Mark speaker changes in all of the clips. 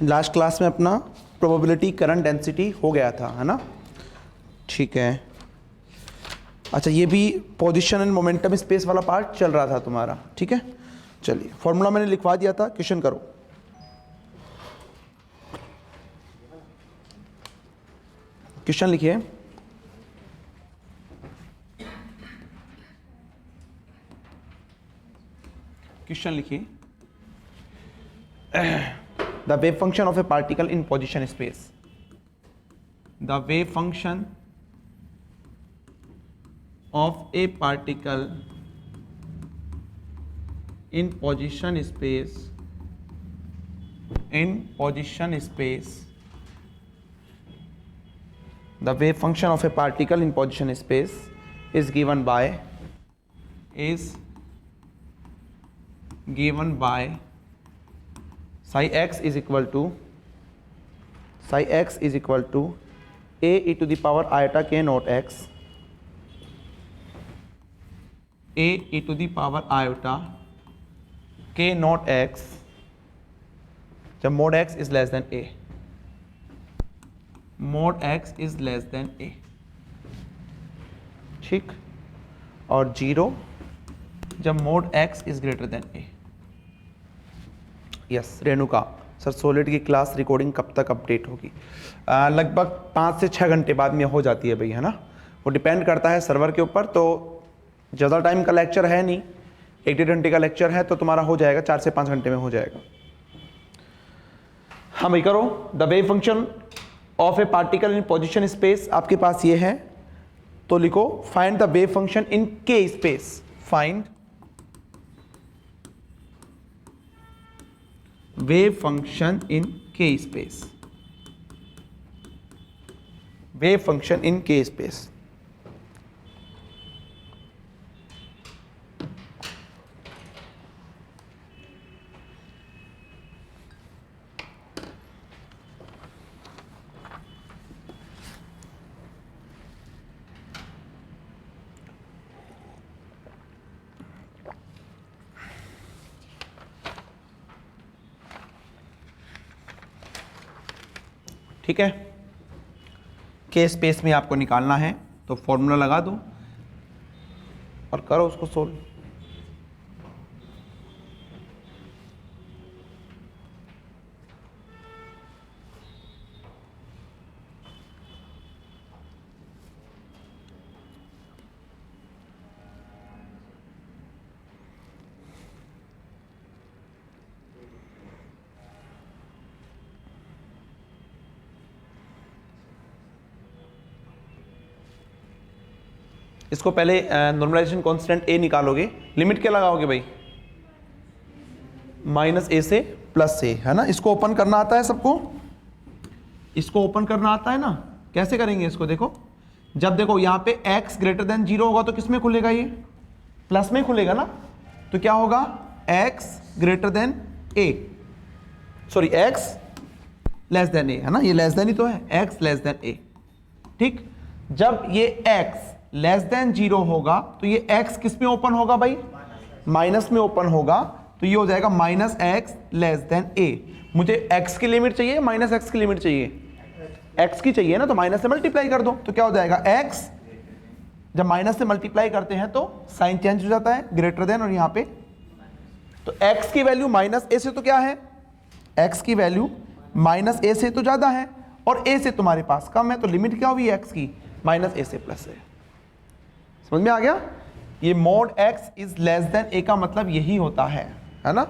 Speaker 1: Last class में अपना probability current density हो गया था, है ना? ठीक है। अच्छा, ये भी पोजीशन एंड मोमेंटम स्पेस वाला पार्ट चल रहा था तुम्हारा, ठीक है। चलिए, फॉर्मूला मैंने लिखवा दिया था, क्वेश्चन करो। क्वेश्चन लिखिए। क्वेश्चन लिखिए। The wave function of a particle in position space. The wave function of a particle in position space the wave function of a particle in position space is given by psi x is equal to a e to the power iota k naught x, a e to the power iota k naught x जब mod x is less than a, mod x is less than a, ठीक, और 0 जब mod x is greater than a। Yes Renuka sir, solid की class recording कब तक update होगी? लगभग 5 से 6 घंटे बाद में हो जाती है भाई, है ना? वो डिपेंड करता है सर्वर के ऊपर। तो ज़्यादा टाइम का लेक्चर है नहीं, 1-1.5 घंटे का लेक्चर है, तो तुम्हारा हो जाएगा 4 से 5 घंटे में हो जाएगा। हाँ भाई करो। The wave function of a particle in position space आपके पास ये है, तो लिखो find the wave function in k space. Find wave function in k space, wave function in k space। ठीक है, के स्पेस में आपको निकालना है, तो फॉर्मूला लगा दो और करो उसको सोल्व। इसको पहले नॉर्मलाइजेशन कांस्टेंट a निकालोगे, लिमिट क्या लगाओगे भाई? -a से +a, है ना? इसको ओपन करना आता है सबको? इसको ओपन करना आता है ना? कैसे करेंगे इसको? देखो, जब देखो यहाँ पे x ग्रेटर देन 0 होगा तो किस में खुलेगा? ये प्लस में खुलेगा ना? तो क्या होगा? x greater than a, sorry x less than a, है ना? ये लेस देन ही तो है, x लेस देन a, ठीक। जब ये x लेस देन 0 होगा तो ये x किस में ओपन होगा भाई? माइनस में ओपन होगा, तो ये हो जाएगा -x लेस देन a। मुझे x की लिमिट चाहिए, -x की लिमिट चाहिए? x की चाहिए ना, तो माइनस से मल्टीप्लाई कर दो, तो क्या हो जाएगा? x जब माइनस से मल्टीप्लाई करते हैं तो साइन चेंज हो जाता है, ग्रेटर देन, और यहाँ पे तो x की वैल्यू -a से तो क्या है? x की वैल्यू -a से तो ज्यादा है और a से तुम्हारे पास कम है, तो लिमिट क्या होगी x की? -a से +a। समझ में आ गया? ये mod x is less than a का मतलब यही होता है ना?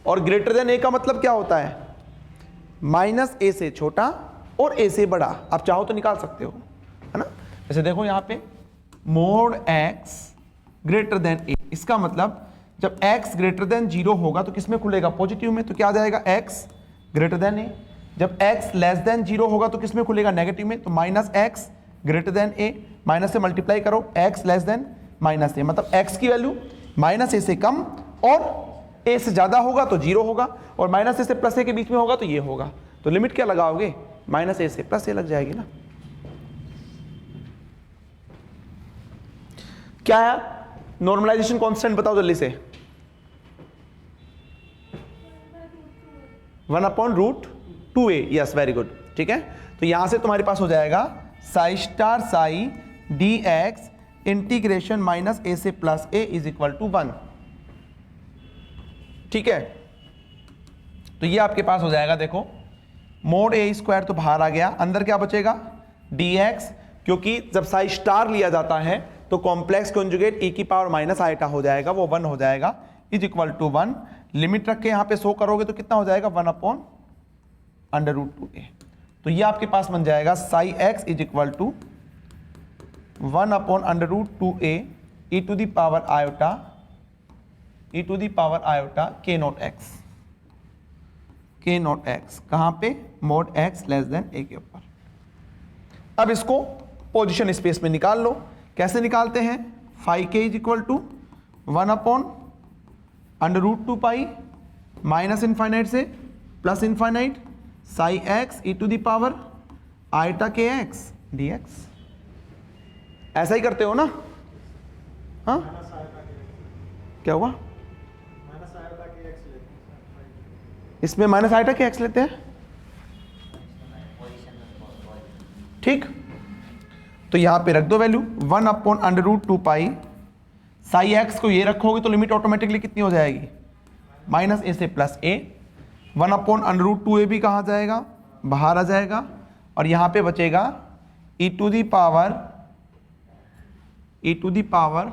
Speaker 1: और ग्रेटर देन a का मतलब क्या होता है? -a से छोटा और a से बड़ा। आप चाहो तो निकाल सकते हो, है ना? जैसे देखो यहाँ पे mod x greater than a, इसका मतलब जब x ग्रेटर देन 0 होगा तो किस में खुलेगा? पॉजिटिव में, तो क्या आ जाएगा? x greater than a। जब x लेस देन 0 होगा तो किस में खुलेगा? नेगेटिव में, तो -x greater than a, minus से मल्टीप्लाई करो, x लेस देन -a, मतलब x की वैल्यू -a से कम और a से ज्यादा होगा तो 0 होगा, और -a से +a के बीच में होगा तो ये होगा। तो लिमिट क्या लगाओगे? -a से +a लग जाएगी ना। क्या है नॉर्मलाइजेशन कांस्टेंट? बताओ जल्दी से। 1/√2a, यस वेरी गुड, ठीक है। तो यहां से तुम्हारे पास हो जाएगा psi star psi dx integration minus a से plus a is equal to 1, ठीक है। तो ये आपके पास हो जाएगा, देखो मोड a स्क्वायर तो बाहर आ गया, अंदर क्या बचेगा dx, क्योंकि जब साई स्टार लिया जाता है तो कॉम्प्लेक्स कॉन्जुगेट e की पावर माइनस आइटा हो जाएगा, वो 1 हो जाएगा, इज इक्वल टू 1। लिमिट रख के यहां पे शो करोगे तो कितना हो जाएगा 1/√2a। तो ये आपके पास बन जाएगा psi x is equal to 1/√2a e to the power iota k naught x, कहां पे mod x less than a के ऊपर। अब इसको पोजीशन स्पेस में निकाल लो। कैसे निकालते हैं, phi k is equal to 1/√2 pi minus infinite से plus infinite psi x e to the power iota k x dx। ऐसा ही करते हो ना, हाँ क्या हुआ, इसमें माइनस आयोटा के x लेते हैं, ठीक। तो यहां पे रख दो वैल्यू 1/√2 पाई, साई x को ये रखोगे तो लिमिट ऑटोमेटिकली कितनी हो जाएगी माइनस a से प्लस a। 1/√2a भी कहाँ जाएगा, बाहर आ जाएगा, और यहां पे बचेगा e to the power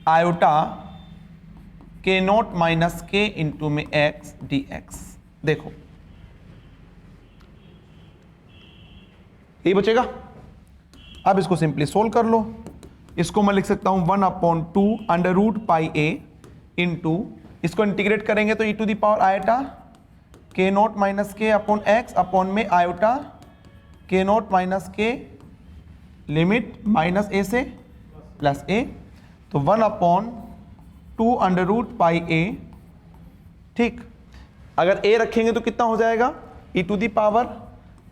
Speaker 1: iota k naught minus k into में x dx। देखो यही बचेगा। अब इसको सिंपली सोल्व कर लो। इसको मैं लिख सकता हूं 1/2 इंटू, इसको इंटीग्रेट करेंगे तो e to the power iota k naught minus k upon x upon में iota k naught minus k limit minus a से प्लस a, तो 1/2 ठीक। अगर a रखेंगे तो कितना हो जाएगा e to the power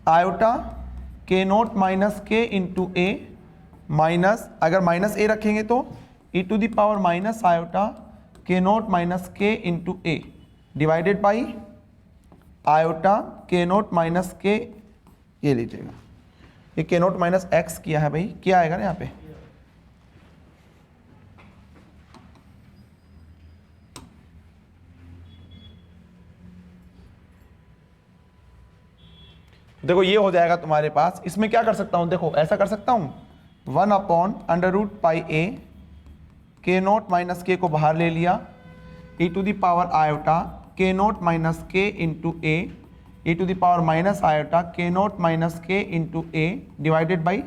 Speaker 1: iota k naught minus k into a minus, अगर माइनस a रखेंगे तो e to the power minus iota k naught minus k into a divided by iota k naught minus k, ये लीजिएगा, ये k naught minus x किया है भाई, क्या आएगा ना यहाँ पे, देखो ये हो जाएगा तुम्हारे पास। इसमें क्या कर सकता हूं, देखो ऐसा कर सकता हूं 1/√a k naught minus k को बाहर ले लिया, e to the power iota k naught minus k into a e to the power minus iota k naught minus k into a divided by,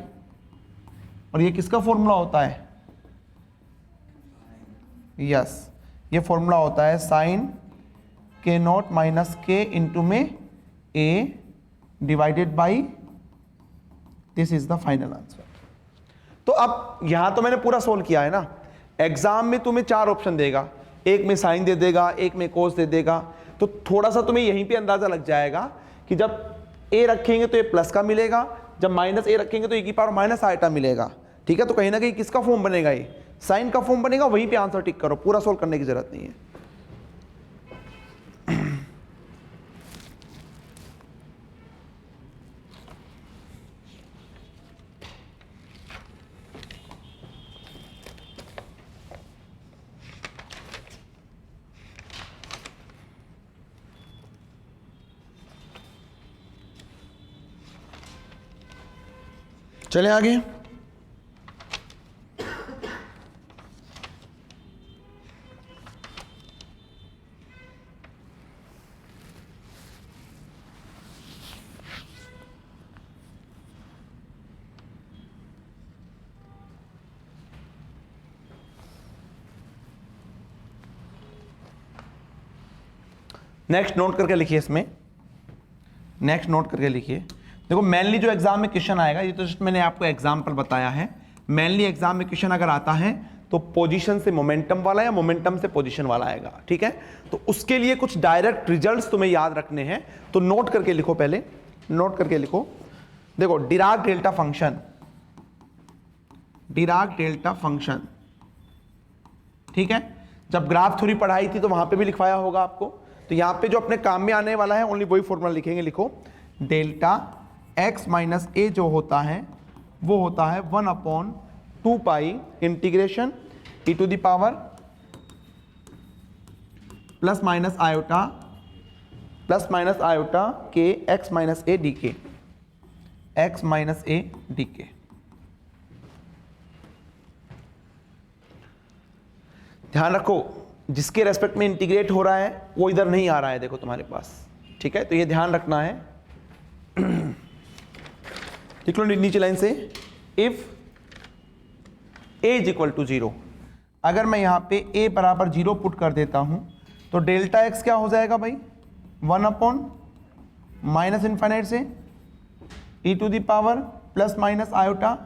Speaker 1: और ये किसका फॉर्मूला होता है, yes ये फॉर्मूला होता है sine k naught minus k into में a divided by, this is the final answer. तो अब यहां तो मैंने पूरा सोल्व किया है ना। एग्जाम में तुम्हें 4 ऑप्शन देगा, एक में साइन दे देगा, एक में कोस दे देगा, तो थोड़ा सा तुम्हें यहीं पे अंदाजा लग जाएगा कि जब a रखेंगे तो ये प्लस का मिलेगा, जब माइनस a रखेंगे तो e की पावर माइनस आयोटा मिलेगा, ठीक है। तो कहीं ना कहीं किसका फॉर्म बनेगा, ये साइन का फॉर्म बनेगा, वहीं पे आंसर टिक करो, पूरा सोल्व करने की जरूरत नहीं है। चले आगे। नेक्स्ट नोट करके लिखिए, इसमें नेक्स्ट नोट करके लिखिए। देखो मेनली जो एग्जाम में क्वेश्चन आएगा, ये तो जस्ट मैंने आपको एग्जांपल बताया है, मेनली एग्जाम में क्वेश्चन अगर आता है तो पोजीशन से मोमेंटम वाला या मोमेंटम से पोजीशन वाला आएगा, ठीक है। तो उसके लिए कुछ डायरेक्ट रिजल्ट्स तुम्हें याद रखने हैं, तो नोट करके लिखो, पहले नोट करके लिखो। देखो Dirac delta function, Dirac delta function, ठीक है। जब ग्राफ थ्योरी पढ़ाई थी तो वहां पे भी लिखवाया होगा आपको। तो यहाँ पे जो अपने काम में आने वाला है ओनली वही फॉर्मूला लिखेंगे। लिखो डेल्टा x माइनस ए जो होता है वो होता है 1/2 pi integration e to the power plus minus iota k x minus a d k, x minus a d k. ध्यान रखो जिसके रेस्पेक्ट में इंटीग्रेट हो रहा है वो इधर नहीं आ रहा है, देखो तुम्हारे पास, ठीक है, तो ये ध्यान रखना है। लिख लो नीचे लाइन से, if a is equal to 0, अगर मैं यहां पे a बराबर 0 पुट कर देता हूं तो डेल्टा x क्या हो जाएगा भाई, 1 माइनस इनफाइनाइट से e to the power plus minus iota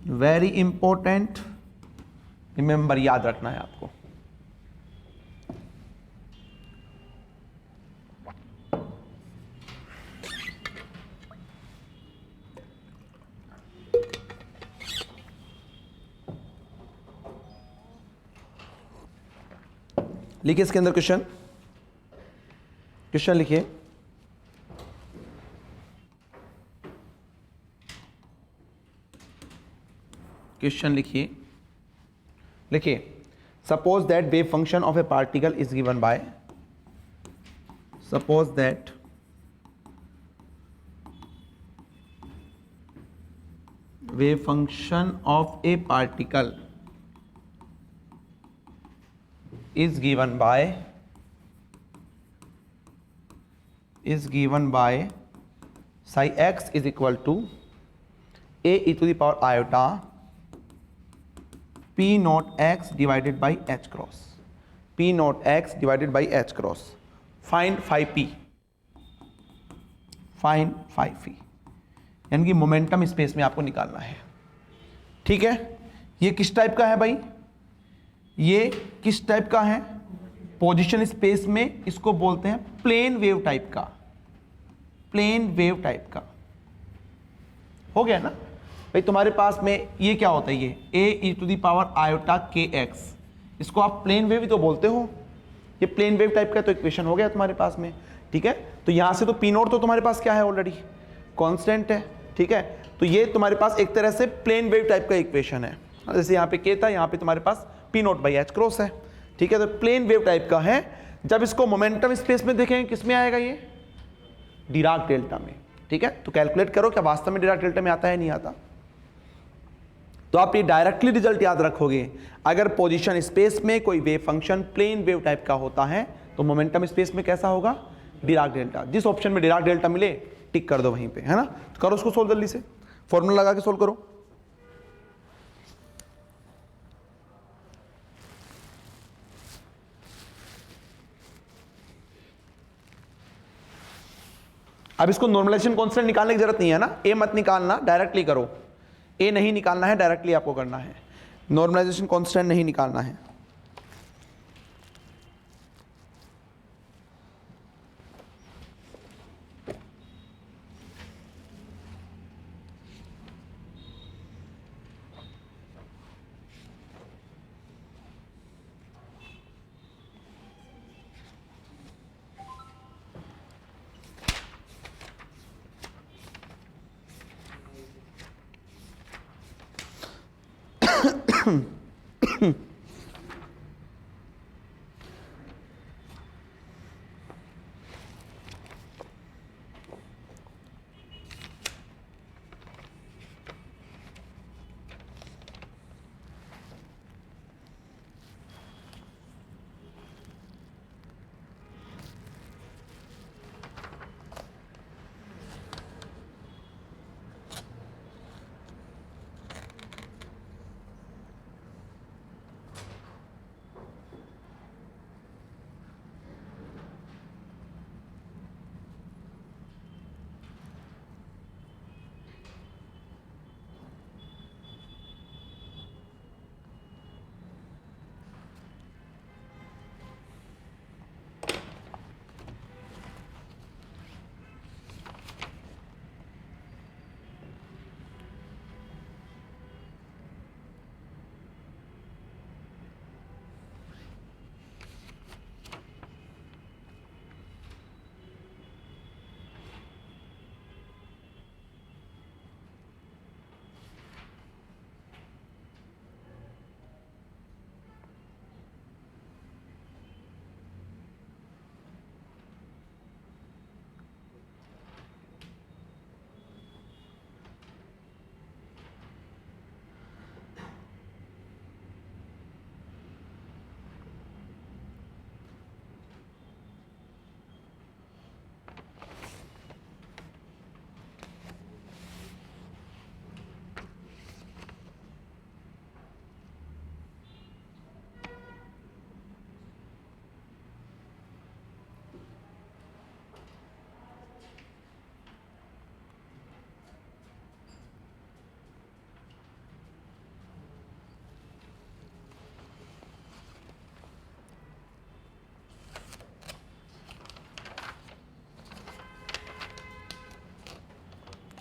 Speaker 1: very important, remember, याद रखना है आपको। लिखिए इसके अंदर क्वेश्चन लिखिए, क्वेश्चन लिखिए suppose that wave function of a particle is given by, suppose that wave function of a particle is given by psi x is equal to a e to the power iota p naught x divided by h cross, p naught x divided by h cross, find phi p, find phi p, यानी कि momentum space में आपको निकालना है। ठीक है, ये किस टाइप का है भाई, ये किस टाइप का है, पोजीशन स्पेस में इसको बोलते हैं प्लेन वेव टाइप का, प्लेन वेव टाइप का। हो गया ना भाई, तुम्हारे पास में ये क्या होता है, ये a e to the power iota k x, इसको आप प्लेन वेव ही तो बोलते हो, ये प्लेन वेव टाइप का तो इक्वेशन हो गया तुम्हारे पास में। ठीक है, तो यहां से तो पी नोट तो तुम्हारे पास क्या है, ऑलरेडी कांस्टेंट है। ठीक है, तो ये तुम्हारे पास एक तरह से प्लेन वेव टाइप का इक्वेशन है, जैसे यहाँ पे के था, यहाँ पे तुम्हारे पास p naught by h cross है। ठीक है, तो प्लेन वेव टाइप का है। जब इसको मोमेंटम स्पेस में देखें किस में आएगा, ये डिराक डेल्टा में। ठीक है, तो कैलकुलेट करो क्या वास्तव में डिराक डेल्टा में आता है, नहीं आता। तो आप ये डायरेक्टली रिजल्ट याद रखोगे, अगर पोजीशन स्पेस में कोई wave function plane wave type का होता है तो मोमेंटम स्पेस में कैसा होगा, डिराक डेल्टा। जिस ऑप्शन में डिराक डेल्टा मिले टिक कर दो वहीं पे, है ना। तो करो उसको सोल्व जल्दी से, फॉर्मूला लगा के सोल्व करो। अब इसको नॉर्मलाइजेशन कांस्टेंट निकालने की जरूरत नहीं है ना, ए मत निकालना, डायरेक्टली करो। ए नहीं निकालना है, डायरेक्टली आपको करना है, नॉर्मलाइजेशन कांस्टेंट नहीं निकालना है।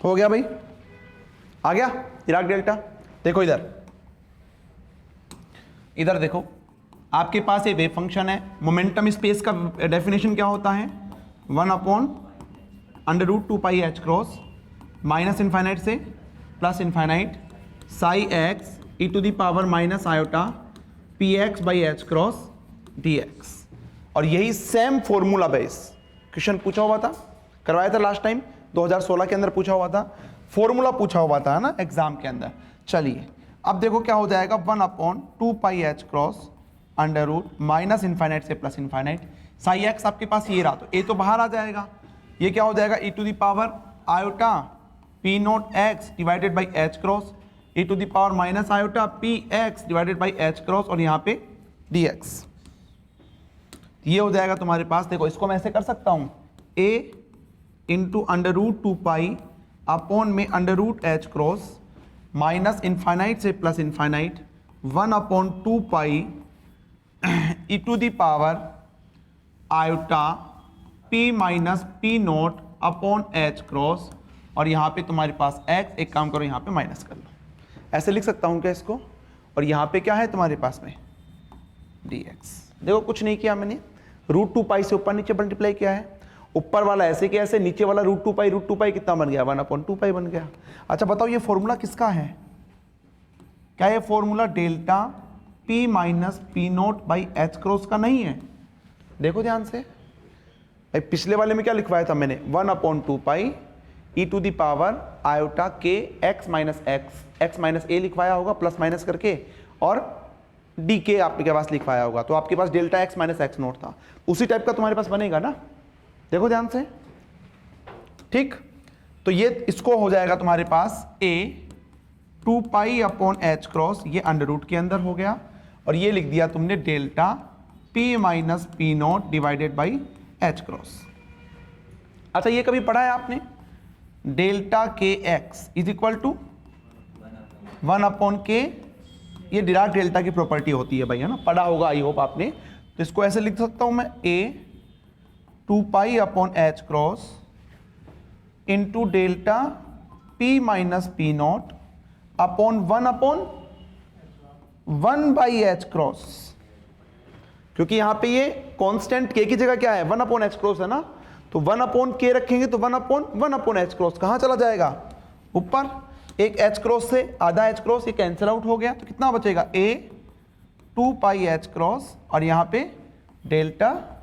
Speaker 1: हो गया भाई, आ गया डिराक डेल्टा। देखो इधर, इधर देखो, आपके पास ये वेव फंक्शन है। मोमेंटम स्पेस का डेफिनेशन क्या होता है? 1/√2π h माइनस इनफाइनाइट से plus infinite psi x E to the power minus iota p x by h cross d x. और यही सेम फॉर्मूला बेस क्वेश्चन पूछा हुआ था, करवाया था लास्ट टाइम 2016 के अंदर पूछा हुआ था, फॉर्मूला पूछा हुआ था ना एग्जाम के अंदर। चलिए अब देखो क्या हो जाएगा, 1/2π h माइनस इनफाइनाइट से प्लस इनफाइनाइट साई एक्स आपके पास ये रहा, तो ए तो बाहर आ जाएगा, ये क्या हो जाएगा e to the power iota p naught x divided by h cross e to the power minus iota p x divided by h cross और यहाँ पे डी एक्स। ये हो जाएगा तुम्हारे पास, देखो इसको मैं ऐसे कर सकता हूँ a इंटू √2π अपॉन में √h माइनस इनफाइनाइट से plus infinite 1/2π e to the power iota p minus p naught upon h और यहाँ पे तुम्हारे पास x, एक काम करो यहाँ पे माइनस कर लो, ऐसे लिख सकता हूँ क्या इसको, और यहाँ पे क्या है तुम्हारे पास में dx। देखो कुछ नहीं किया मैंने, √2π से ऊपर नीचे मल्टीप्लाई किया है, ऊपर वाला ऐसे कि ऐसे, नीचे वाला √2π कितना बन गया 1/2π बन गया। अच्छा बताओ ये फॉर्मूला किसका है? क्या ये formula delta p minus p naught by h cross का नहीं है? देखो ध्यान से भाई, पिछले वाले में क्या लिखवाया था मैंने 1/2π e to the power iota k x minus ए लिखवाया होगा प्लस माइनस करके, और डी के आपके पास लिखवाया होगा, तो आपके पास delta x minus x naught था, उसी टाइप का तुम्हारे पास बनेगा ना। देखो ध्यान से, ठीक, तो ये इसको हो जाएगा तुम्हारे पास a 2π/h ये अंडर रूट के अंदर हो गया, और ये लिख दिया तुमने delta p minus p note divided by h cross. अच्छा ये कभी पढ़ा है आपने? डेल्टा के x is equal to 1/k, ये डिराक डेल्टा की प्रॉपर्टी होती है भाई, है ना, पढ़ा होगा आई होप आपने। तो इसको ऐसे लिख सकता हूं मैं a 2π/h into delta p minus p naught upon 1/1/h, क्योंकि यहां पे ये कांस्टेंट k की जगह क्या है 1/h है ना, तो 1/k रखेंगे तो 1/1/h कहां चला जाएगा? ऊपर। एक h से आधा h ये कैंसिल आउट हो गया, तो कितना बचेगा a 2πh और यहां पे डेल्टा,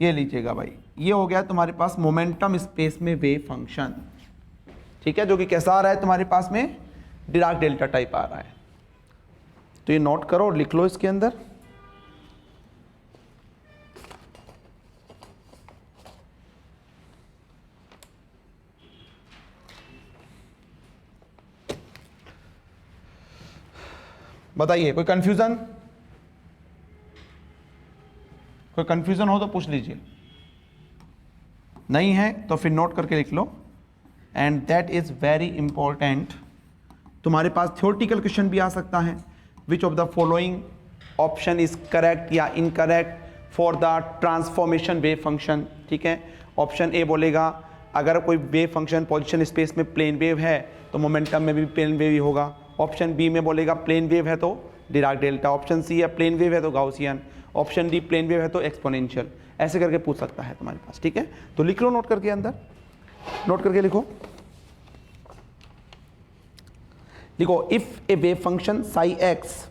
Speaker 1: ये लीजिएगा भाई, ये हो गया तुम्हारे पास मोमेंटम स्पेस में वेव फंक्शन, ठीक है, जो कि कैसा आ रहा है तुम्हारे पास में डिराक डेल्टा टाइप आ रहा है। तो ये नोट करो और लिख लो इसके अंदर। बताइए कोई कंफ्यूजन? कोई कंफ्यूजन हो तो पूछ लीजिए, नहीं है तो फिर नोट करके लिख लो। And that is very important. तुम्हारे पास थ्योरेटिकल क्वेश्चन भी आ सकता है, which of the following option is correct या incorrect for the transformation wave function, ठीक है। ऑप्शन ए बोलेगा अगर कोई वेव फंक्शन पोजिशन स्पेस में प्लेन वेव है तो मोमेंटम में भी प्लेन वेव ही होगा। ऑप्शन बी में बोलेगा प्लेन वेव है तो डिराक डेल्टा। ऑप्शन सी है प्लेन वेव है तो Gaussian. Option D plane wave है तो एक्सपोनेंशियल। ऐसे करके पूछ सकता है तुम्हारे पास, ठीक है। तो लिख लो नोट करके, अंदर नोट करके लिखो। लिखो if a wave function psi x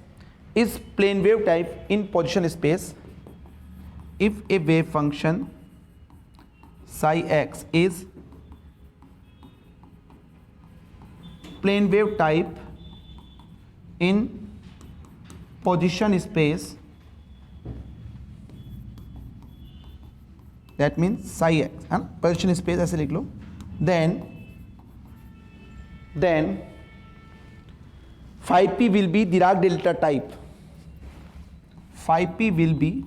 Speaker 1: is plane wave type in position space, if a wave function psi x is plane wave type in position space, that means psi x है ना, position space ऐसे लिख लो। then phi p will be Dirac delta type, phi p will be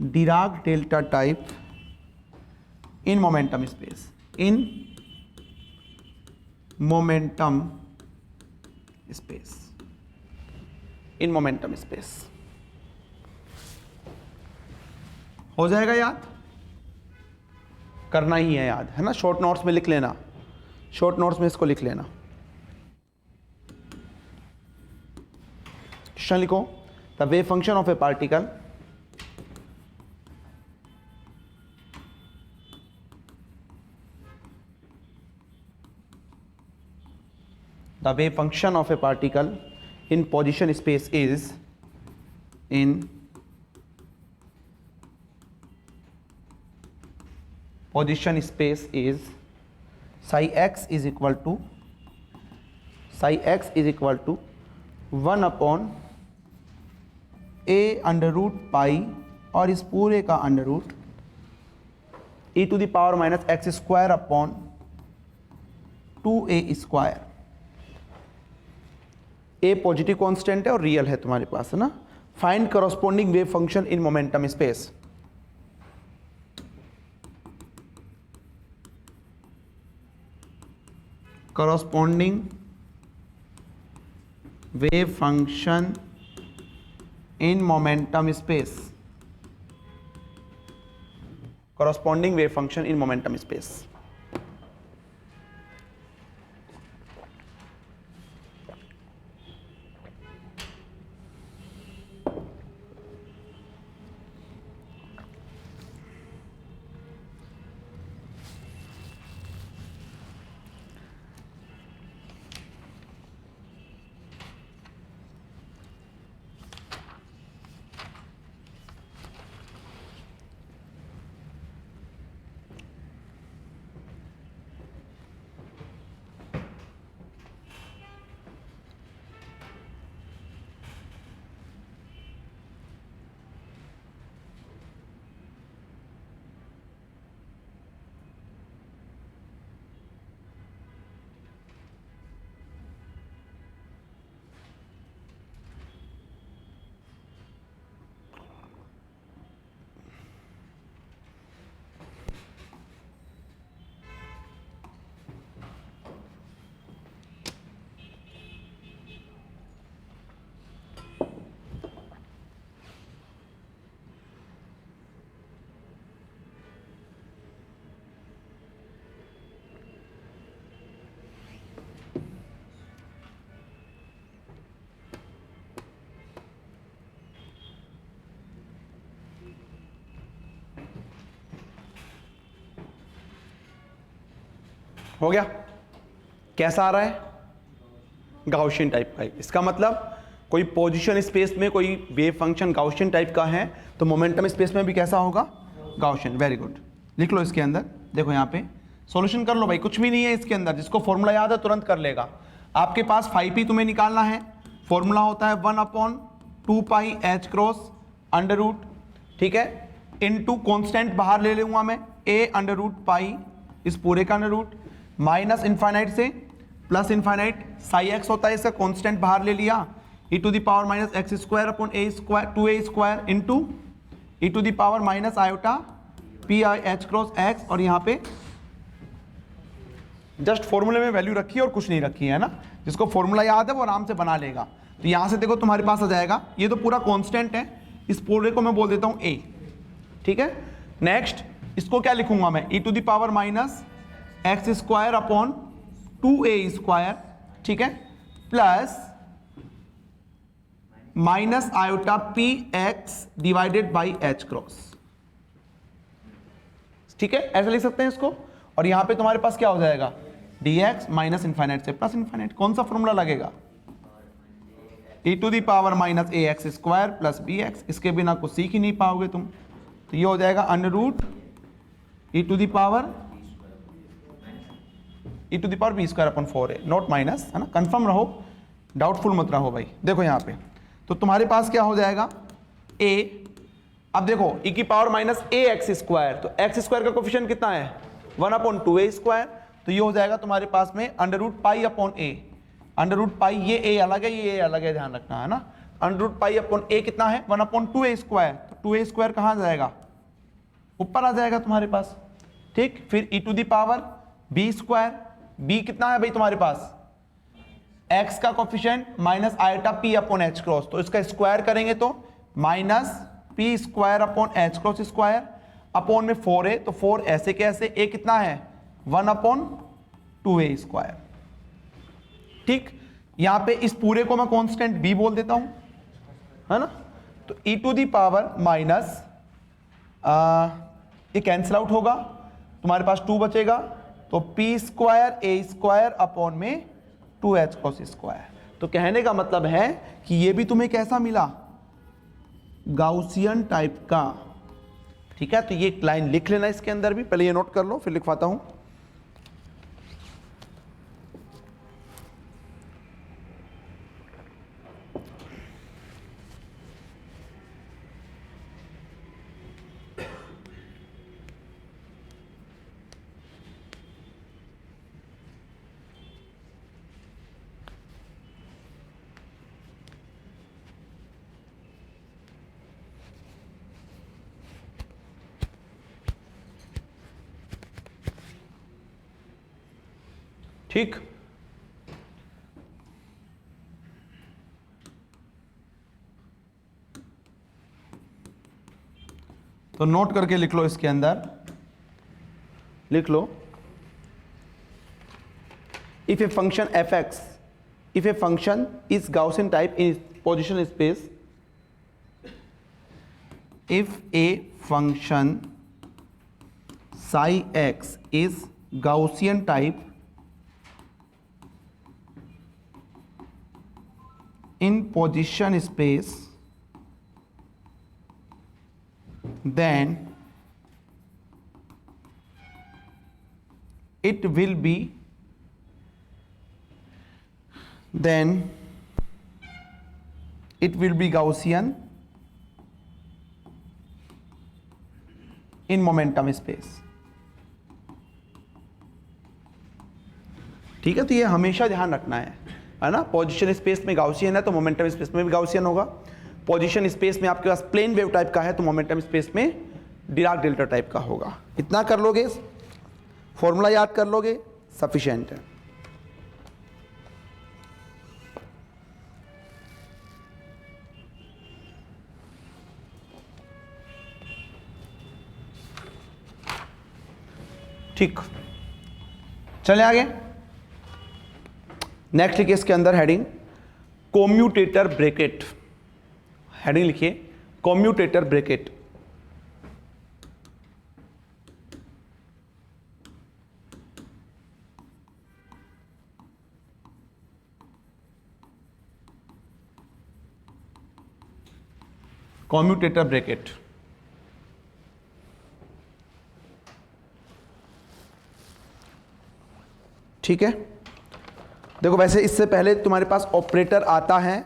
Speaker 1: Dirac delta type in momentum space, in momentum space, in momentum space। हो जाएगा याद? करना ही है याद, है ना? शॉर्ट नोट्स में लिख लेना, शॉर्ट नोट्स में इसको लिख लेना। क्वेश्चन लिखो, the wave function of a particle the wave function of a particle in position space is in position space is psi x is equal to 1 upon a under root pi और इस पूरे का under root e to the power minus x square upon 2a square. A positive constant है और real है तुम्हारे पास, है ना? Find corresponding wave function in momentum space. Corresponding wave function in momentum space, corresponding wave function in momentum space. हो गया? कैसा आ रहा है? गाउशियन टाइप का। इसका मतलब कोई पोजीशन स्पेस में कोई वेव फंक्शन गाउशियन टाइप का है तो मोमेंटम स्पेस में भी कैसा होगा? गाउशियन। वेरी गुड, लिख लो इसके अंदर। देखो यहाँ पे सॉल्यूशन कर लो भाई, कुछ भी नहीं है इसके अंदर, जिसको फॉर्मूला याद है तुरंत कर लेगा। आपके पास फाई पी तुम्हें निकालना है, फॉर्मूला होता है 1/2 पाई एच क्रॉस अंडर रूट, ठीक है, इनटू कांस्टेंट बाहर ले लूंगा मैं a अंडर रूट पाई इस पूरे का अंडर रूट माइनस इनफाइनाइट से प्लस इनफाइनाइट साई एक्स होता है, इसका कांस्टेंट बाहर ले लिया e to the power minus x square upon a square 2a square into e to the power minus iota p i h cross x, और यहाँ पे जस्ट फॉर्मूले में वैल्यू रखी है और कुछ नहीं रखी है ना। जिसको फॉर्मूला याद है वो आराम से बना लेगा। तो यहाँ से देखो तुम्हारे पास आ जाएगा, ये तो पूरा कांस्टेंट है, इस पूरे को मैं बोल देता हूँ a, ठीक है। नेक्स्ट इसको क्या लिखूंगा मैं, e to the power minus x square upon 2a square, ठीक है, plus minus iota p x divided by h cross, ठीक है, ऐसे लिख सकते हैं इसको। और यहां पे तुम्हारे पास क्या हो जाएगा, dx माइनस इनफाइनाइट से प्लस इनफाइनाइट, कौन सा फॉर्मूला लगेगा, e to the power minus a x square plus b x, इसके बिना कुछ सीख ही नहीं पाओगे तुम। तो ये हो जाएगा under root e to the power b square upon 4a, not minus, है ना, कंफर्म रहो, डाउटफुल मत रहो भाई। देखो यहाँ पे तो तुम्हारे पास क्या हो जाएगा a, अब देखो e की power minus a x square, तो एक्स स्क्वायर का कोफिशिएंट कितना है 1/2a स्क्वायर, तो ये हो जाएगा तुम्हारे पास में under root pi upon a, under root pi, ये a अलग है ये a अलग है, ध्यान रखना, है ना। Under root pi upon a कितना है 1/2a स्क्वायर, तो 2a स्क्वायर कहाँ जाएगा, ऊपर आ जाएगा तुम्हारे पास, ठीक। फिर e to the power b square, b कितना है भाई तुम्हारे पास, x का coefficient minus iota p upon h cross, तो इसका स्क्वायर करेंगे तो minus p square upon h cross square upon में 4a, तो 4 ऐसे के ऐसे, a कितना है 1 अपॉन 2a स्क्वायर। ठीक, यहां पे इस पूरे को मैं कांस्टेंट b बोल देता हूं, है ना। तो e to the power minus ये कैंसिल आउट होगा, तुम्हारे पास 2 बचेगा, तो p square a square upon में 2h cos स्क्वायर। तो कहने का मतलब है कि ये भी तुम्हें कैसा मिला, गाउसियन टाइप का। ठीक है, तो ये एक लाइन लिख लेना इसके अंदर भी, पहले ये नोट कर लो फिर लिखवाता हूं। ठीक, तो नोट करके लिख लो, इसके अंदर लिख लो, if a function f x, if a function is Gaussian type in position space, if a function psi x is Gaussian type in position space, then it will be Gaussian in momentum space। ठीक है, तो ये हमेशा ध्यान रखना है ना। Position space में गाउसियन है तो मोमेंटम स्पेस में भी गाउसियन होगा। पोजीशन स्पेस में आपके पास प्लेन वेव टाइप का है तो मोमेंटम स्पेस में डिराक डेल्टा टाइप का होगा। इतना कर लोगे, फॉर्मूला याद कर लोगे, सफिशिएंट है। ठीक, चले आगे। नेक्स्ट लिखिए इसके अंदर हेडिंग कोम्यूटेटर ब्रैकेट। हेडिंग लिखिए कोम्यूटेटर ब्रैकेट। कम्यूटेटर ब्रैकेट ठीक है। देखो वैसे इससे पहले तुम्हारे पास ऑपरेटर आता है,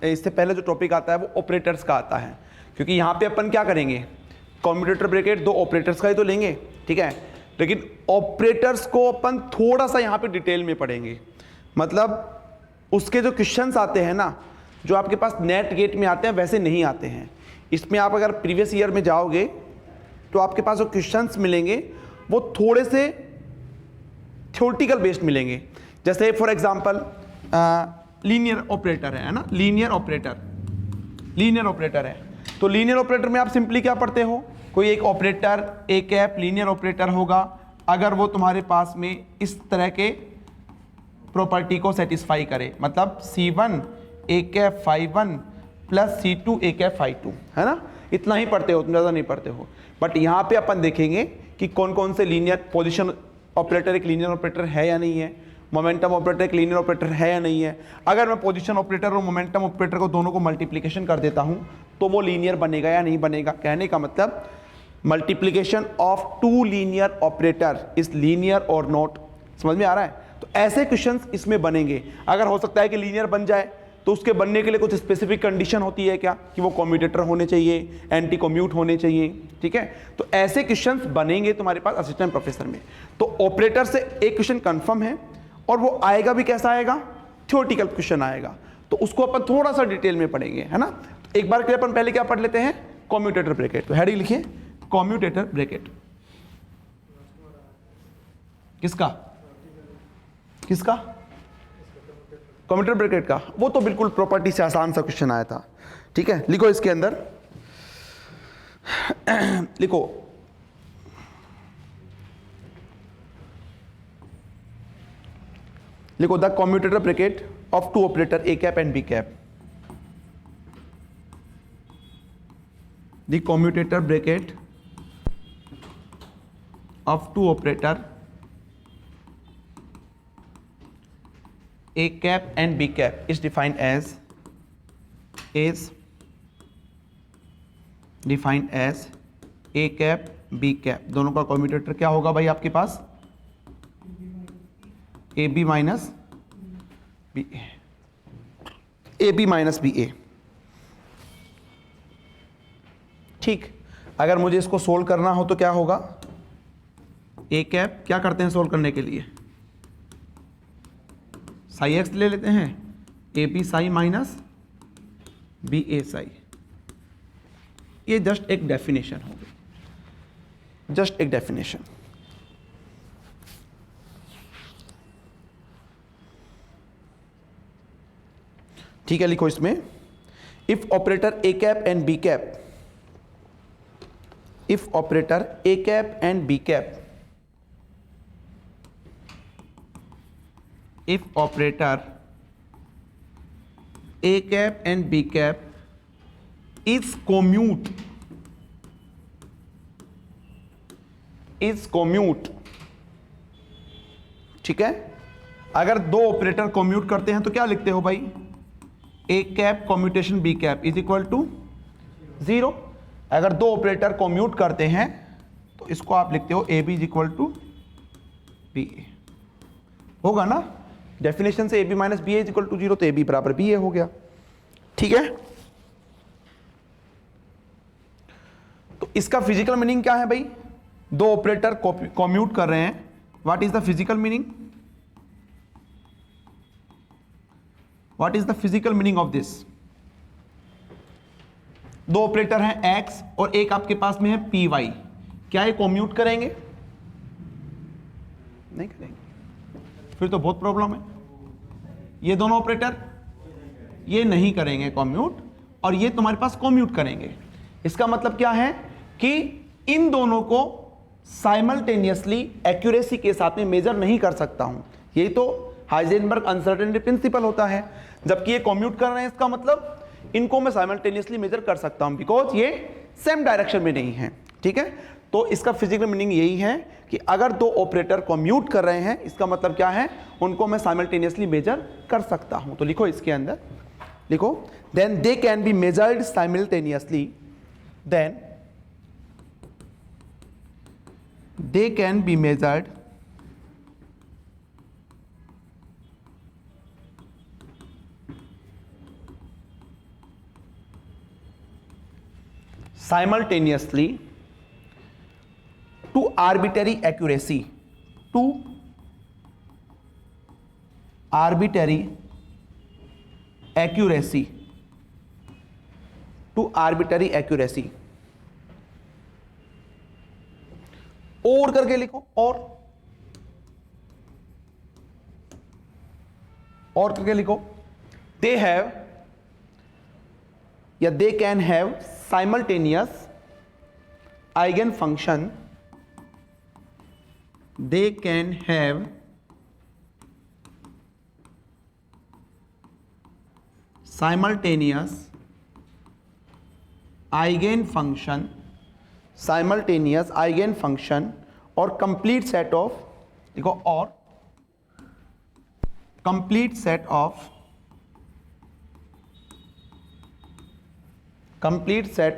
Speaker 1: इससे पहले जो टॉपिक आता है वो ऑपरेटर्स का आता है, क्योंकि यहाँ पे अपन क्या करेंगे, कम्यूटेटर ब्रैकेट दो ऑपरेटर्स का ही तो लेंगे, ठीक है। लेकिन ऑपरेटर्स को अपन थोड़ा सा यहाँ पे डिटेल में पढ़ेंगे, मतलब उसके जो क्वेश्चंस आते हैं ना, जो आपके पास नेट गेट में आते हैं वैसे नहीं आते हैं। इसमें आप अगर प्रीवियस ईयर में जाओगे तो आपके पास जो क्वेश्चंस मिलेंगे वो थोड़े से थ्योरेटिकल बेस्ड मिलेंगे। जैसे फॉर एग्जांपल लीनियर ऑपरेटर है ना, लीनियर ऑपरेटर है, तो लीनियर ऑपरेटर में आप सिंपली क्या पढ़ते हो, कोई एक operator A cap linear operator होगा, अगर वो तुम्हारे पास में इस तरह के प्रॉपर्टी को सेटिस्फाई करे, मतलब C1 A cap phi 1 plus C2 A cap phi 2, है ना। इतना ही पढ़ते हो, तुम ज़्यादा नहीं पढ़ते हो। बट यहाँ पे अपन देखेंगे कि कौन कौन से लीनियर पोजिशन ऑपरेटर एक लीनियर ऑपरेटर है या नहीं है, मोमेंटम ऑपरेटर एक लीनियर ऑपरेटर है या नहीं है। अगर मैं पोजीशन ऑपरेटर और मोमेंटम ऑपरेटर को दोनों को मल्टीप्लिकेशन कर देता हूं तो वो लीनियर बनेगा या नहीं बनेगा। कहने का मतलब multiplication of two linear operator is linear और नॉट। समझ में आ रहा है? तो ऐसे क्वेश्चंस इसमें बनेंगे। अगर हो सकता है कि लीनियर बन जाए तो उसके बनने के लिए कुछ स्पेसिफिक कंडीशन होती है क्या, कि वो कम्यूटेटर होने चाहिए, एंटी कम्यूट होने चाहिए, ठीक है। तो ऐसे क्वेश्चंस बनेंगे तुम्हारे पास असिस्टेंट प्रोफेसर में। तो ऑपरेटर से एक क्वेश्चन कंफर्म है और वो आएगा भी कैसा आएगा, थ्योरेटिकल क्वेश्चन आएगा, तो उसको अपन थोड़ा सा डिटेल में पढ़ेंगे, है ना। तो एक बार के लिए अपन पहले क्या पढ़ लेते हैं, कम्यूटेटर ब्रैकेट। तो हेडिंग लिखिए कम्यूटेटर ब्रैकेट। किसका कम्यूटेटर ब्रैकेट का, वो तो बिल्कुल प्रॉपर्टी से आसान सा क्वेश्चन आया था, ठीक है। लिखो इसके अंदर लिखो लिखो the commutator bracket of two operator A cap and B cap, the commutator bracket of two operator A cap and B cap is defined as A cap B cap। दोनों का कम्यूटेटर क्या होगा भाई आपके पास? AB माइनस बी ए, AB minus B ए। ठीक, अगर मुझे इसको सोल्व करना हो तो क्या होगा? A कैप क्या करते हैं सोल्व करने के लिए? साई एक्स ले लेते हैं, A B psi minus B A psi. ये जस्ट एक डेफिनेशन हो गई, जस्ट एक डेफिनेशन। ठीक है, लिखो इसमें if operator A cap and B cap, if operator A cap and B cap, if operator A cap and B cap is commute, ठीक है। अगर दो ऑपरेटर कम्यूट करते हैं तो क्या लिखते हो भाई? A cap commutation B cap is equal to 0। अगर दो ऑपरेटर कम्यूट करते हैं तो इसको आप लिखते हो A B is equal to B A, होगा ना? डेफिनेशन से A B minus B A is equal to 0, तो ए बी बराबर बी ए हो गया। ठीक है, तो इसका फिजिकल मीनिंग क्या है भाई? दो ऑपरेटर कम्यूट कर रहे हैं, what is the physical meaning? What is the physical meaning of this? दो ऑपरेटर हैं एक्स और एक आपके पास में है पी वाई, क्या ये कम्यूट करेंगे? नहीं करेंगे, फिर तो बहुत प्रॉब्लम है। ये दोनों ऑपरेटर ये नहीं करेंगे कम्यूट, और ये तुम्हारे पास कम्यूट करेंगे। इसका मतलब क्या है कि इन दोनों को साइमल्टेनियसली एक्यूरेसी के साथ में मेजर नहीं कर सकता हूं। यही तो हाइजेनबर्ग अनसर्टेनिटी प्रिंसिपल होता है। जबकि ये कम्यूट कर रहे हैं, इसका मतलब इनको मैं साइमल्टेनियसली मेजर कर सकता हूं, बिकॉज ये सेम डायरेक्शन में नहीं है। ठीक है, तो इसका फिजिकल मीनिंग यही है कि अगर दो ऑपरेटर कम्यूट कर रहे हैं, इसका मतलब क्या है? उनको मैं साइमल्टेनियसली मेजर कर सकता हूं। तो लिखो इसके अंदर, लिखो then they can be measured simultaneously, then they can be measured simultaneously to arbitrary accuracy, to arbitrary accuracy, to arbitrary accuracy। और करके लिखो, और करके लिखो, they have या they can have simultaneous eigenfunction, they can have simultaneous eigenfunction, simultaneous eigenfunction और complete set of, देखो, और complete set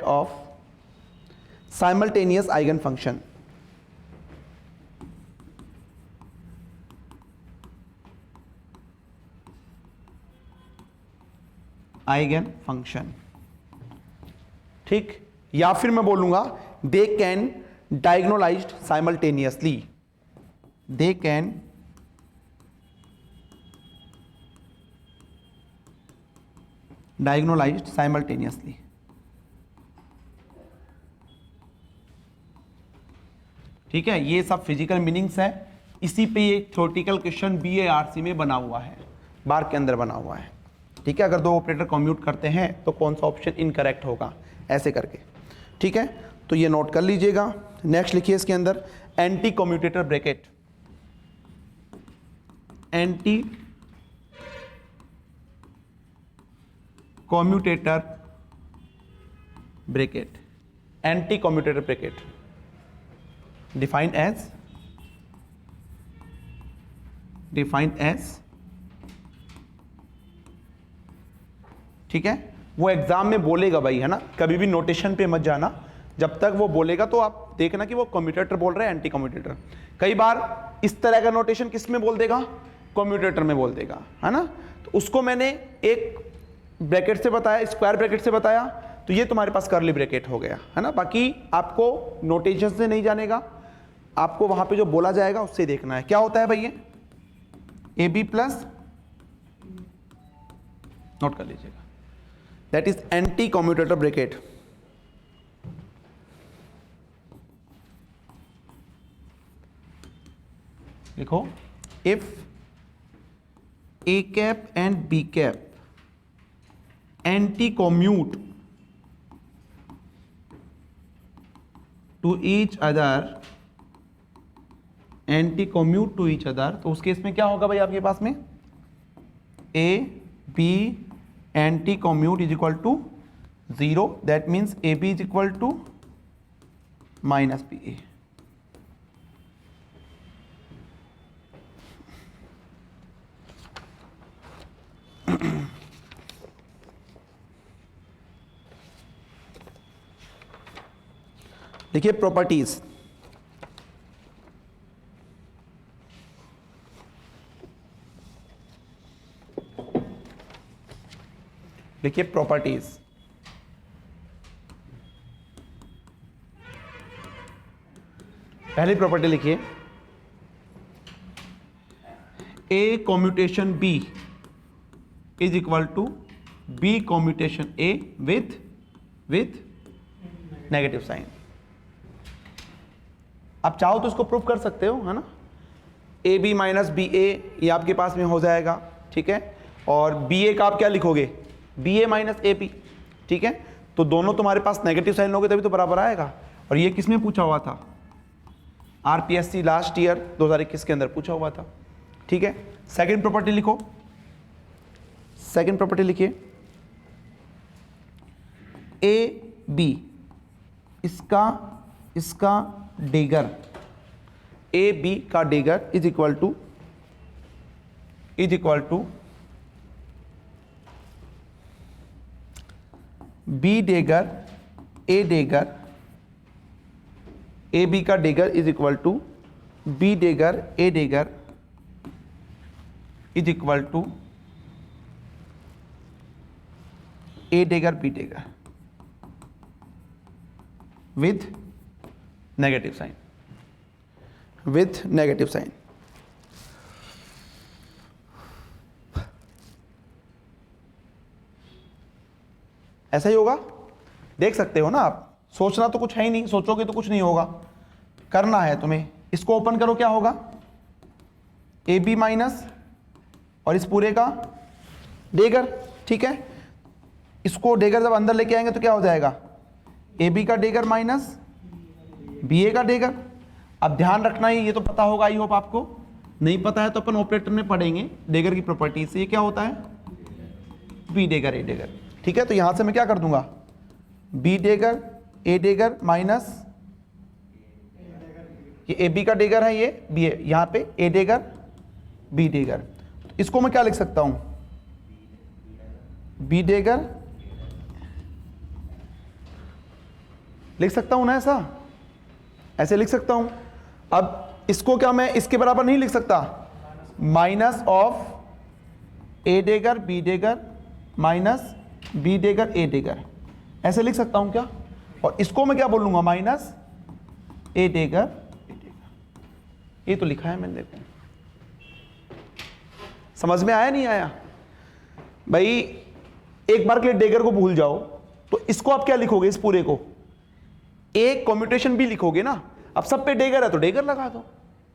Speaker 1: of simultaneous eigenfunction, eigenfunction। ठीक, या फिर मैं बोलूंगा they can diagonalized simultaneously, they can diagonalized simultaneously. ठीक है, ये सब फिजिकल मीनिंग्स है। इसी पे ये थ्योरेटिकल क्वेश्चन BARC में बना हुआ है, बार के अंदर बना हुआ है। ठीक है, अगर दो ऑपरेटर कम्यूट करते हैं तो कौन सा ऑप्शन इनकरेक्ट होगा, ऐसे करके। ठीक है, तो ये नोट कर लीजिएगा। नेक्स्ट लिखिए इसके अंदर anti commutator bracket, anti commutator bracket, anti commutator bracket defined as, ठीक है। वो एग्जाम में बोलेगा भाई, है ना, कभी भी नोटेशन पे मत जाना, जब तक वो बोलेगा तो आप देखना कि वो कम्यूटेटर बोल रहा है एंटी कम्यूटेटर। कई बार इस तरह का नोटेशन किस में बोल देगा, कम्यूटेटर में बोल देगा, है ना। तो उसको मैंने एक ब्रैकेट से बताया, स्क्वायर ब्रैकेट से बताया, तो ये तुम्हारे पास कर्ली ब्रैकेट हो गया, है ना। बाकी आपको नोटेशन से नहीं जानेगा, आपको वहां पे जो बोला जाएगा उससे देखना है। क्या होता है भाई, ये ए बी प्लस, नोट कर लीजिएगा, that is anti commutator bracket. लिखो, if A cap and B cap anti commute to each other, anti commute to each other, तो उस केस में क्या होगा भाई आपके पास में, A B anti commute is equal to 0, that means A B is equal to minus B A. देखिए प्रॉपर्टीज, देखिए प्रॉपर्टीज, पहली प्रॉपर्टी लिखिए, A commutation B is equal to B commutation A with negative sign. आप चाहो तो इसको prove कर सकते हो, है ना, ए बी माइनस बी ए, ये आपके पास में हो जाएगा, ठीक है। और बी ए का आप क्या लिखोगे, B A minus A P, ठीक है। तो दोनों तुम्हारे पास नेगेटिव साइन लोगे तभी तो बराबर आएगा। और ये किसमें पूछा हुआ था, आरपीएससी लास्ट ईयर 2021 के अंदर पूछा हुआ था, ठीक है। सेकंड प्रॉपर्टी लिखो, सेकंड प्रॉपर्टी लिखिए, ए बी, इसका डेगर, ए बी का dagger is equal to B dagger A dagger, A B का dagger is equal to B dagger A dagger is equal to A dagger B dagger with negative sign, with negative sign. ऐसा ही होगा, देख सकते हो ना आप, सोचना तो कुछ है ही नहीं, सोचोगे तो कुछ नहीं होगा, करना है तुम्हें। इसको ओपन करो, क्या होगा, ए बी माइनस और इस पूरे का डेगर, ठीक है। इसको डेगर जब अंदर लेके आएंगे तो क्या हो जाएगा, ए बी का डेगर माइनस बी ए का डेगर। अब ध्यान रखना ही, ये तो पता होगा, आई होप आपको, नहीं पता है तो अपन ऑपरेटर में पढ़ेंगे डेगर की प्रॉपर्टी से। ये क्या होता है, बी डेगर ए डेगर, ठीक है। तो यहां से मैं क्या कर दूंगा, बी डेगर ए डेगर माइनस, ये ए बी का डेगर है, ये बी ए, यहां पे ए डेगर बी डेगर। तो इसको मैं क्या लिख सकता हूं, बी डेगर, लिख सकता हूं ना, ऐसे लिख सकता हूं। अब इसको क्या मैं इसके बराबर नहीं लिख सकता, minus of A dagger B dagger minus B dagger A dagger, ऐसे लिख सकता हूं क्या। और इसको मैं क्या बोलूंगा, माइनस ए डेगर, ये तो लिखा है मैंने, देखो समझ में आया नहीं आया भाई। एक बार के लिए डेगर को भूल जाओ, तो इसको आप क्या लिखोगे, इस पूरे को एक कम्यूटेशन भी लिखोगे ना। अब सब पे डेगर है तो डेगर लगा दो,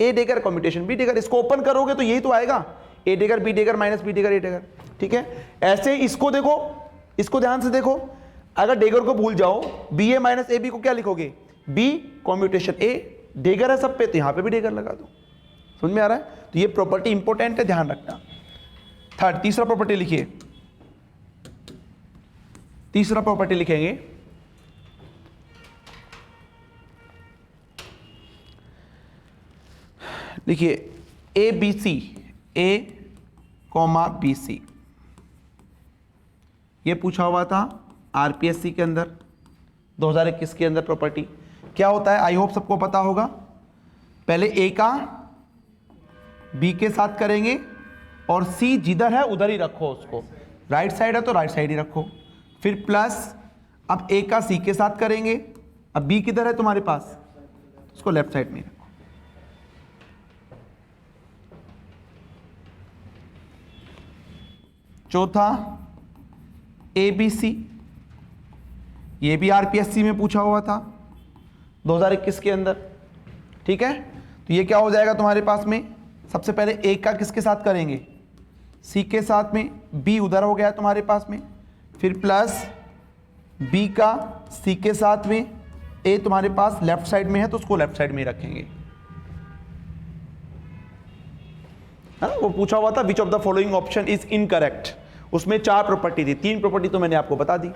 Speaker 1: ए डेगर कम्यूटेशन बी डेगर। इसको ओपन करोगे तो यही तो आएगा, ए dagger B dagger minus B dagger A डेगर, ठीक है। ऐसे इसको देखो, इसको ध्यान से देखो, अगर डेगर को भूल जाओ, B A minus A B को क्या लिखोगे, बी कॉम्यूटेशन ए, डेगर है सब पे तो यहां पे भी डेगर लगा दो। समझ में आ रहा है? तो ये प्रॉपर्टी इंपॉर्टेंट है, ध्यान रखना। थर्ड, तीसरा प्रॉपर्टी लिखिए, तीसरा प्रॉपर्टी लिखेंगे देखिए A B C, A comma B C, ये पूछा हुआ था आरपीएससी के अंदर 2021 के अंदर। प्रॉपर्टी क्या होता है, आई होप सबको पता होगा। पहले ए का बी के साथ करेंगे और सी जिधर है उधर ही रखो उसको, राइट साइड है तो राइट साइड ही रखो। फिर प्लस अब ए का सी के साथ करेंगे, अब बी किधर है तुम्हारे पास, उसको लेफ्ट साइड में रखो। चौथा ए बी सी, ये भी आरपीएससी में पूछा हुआ था 2021 के अंदर, ठीक है। तो ये क्या हो जाएगा तुम्हारे पास में, सबसे पहले ए का किसके साथ करेंगे, सी के साथ में, बी उधर हो गया तुम्हारे पास में, फिर प्लस बी का सी के साथ में, ए तुम्हारे पास लेफ्ट साइड में है तो उसको लेफ्ट साइड में ही रखेंगे। हाँ, वो पूछा हुआ था विच of the following option is incorrect, उसमें 4 प्रॉपर्टी थी, 3 प्रॉपर्टी तो मैंने आपको बता दी।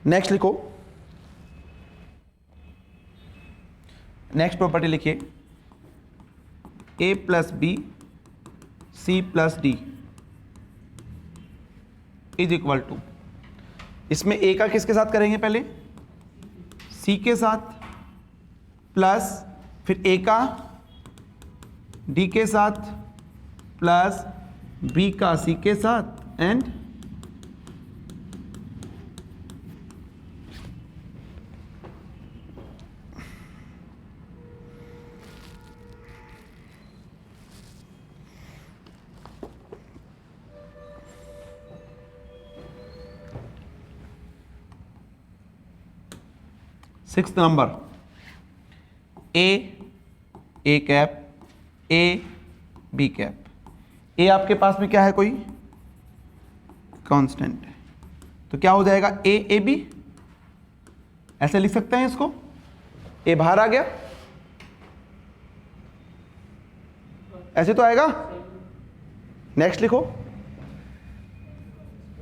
Speaker 1: नेक्स्ट लिखो, नेक्स्ट प्रॉपर्टी लिखिए A plus B C plus D is equal to, इसमें ए का किसके साथ करेंगे, पहले सी के साथ, प्लस फिर ए का डी के साथ, प्लस बी का सी के साथ, and sixth number A cap A B cap. A आपके पास में क्या है, कोई कांस्टेंट है, तो क्या हो जाएगा ए बी, ऐसे लिख सकते हैं इसको, ए बाहर आ गया, ऐसे तो आएगा। नेक्स्ट लिखो,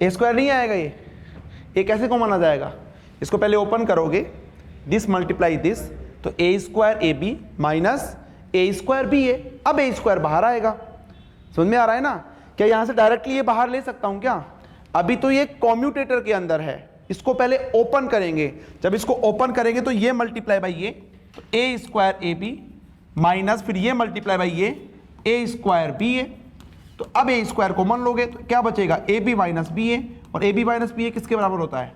Speaker 1: ए स्क्वायर नहीं आएगा, ये कैसे को माना जाएगा, इसको पहले ओपन करोगे, दिस मल्टीप्लाई दिस, तो A square A B minus A square B A, अब ए स्क्वायर बाहर आएगा। समझ में आ रहा है ना? क्या यहां से डायरेक्टली ये बाहर ले सकता हूं क्या? अभी तो ये कॉम्यूटेटर के अंदर है, इसको पहले ओपन करेंगे, जब इसको ओपन करेंगे तो ये मल्टीप्लाई बाई ये, तो A square A B minus फिर ये मल्टीप्लाई बाई ये ए स्क्वायर बी ए, तो अब ए स्क्वायर कॉमन लोगे तो क्या बचेगा, ए बी माइनस बी ए, और ए बी माइनस बी ए किसके बराबर होता है,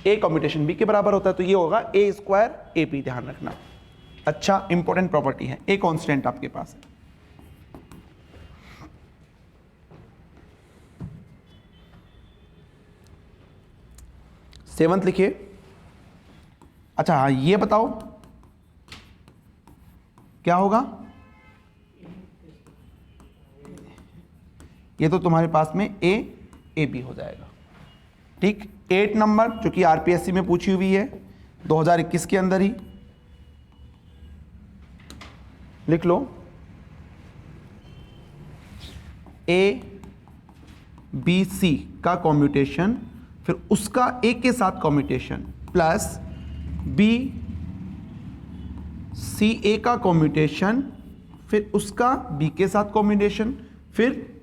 Speaker 1: ए कॉम्यूटेशन बी के बराबर होता है, तो ये होगा ए स्क्वायर ए बी, ध्यान रखना। अच्छा, इंपॉर्टेंट प्रॉपर्टी है, ए कांस्टेंट आपके पास है। सेवंथ लिखिए। अच्छा हाँ, ये बताओ क्या होगा, ये तो तुम्हारे पास में ए बी हो जाएगा, ठीक। 8 नंबर जो कि आरपीएससी में पूछी हुई है 2021 के अंदर ही, लिख लो, ए बी सी का कॉम्यूटेशन, फिर उसका ए के साथ कॉम्यूटेशन, प्लस बी सी ए का कॉम्यूटेशन, फिर उसका बी के साथ कॉम्यूटेशन, फिर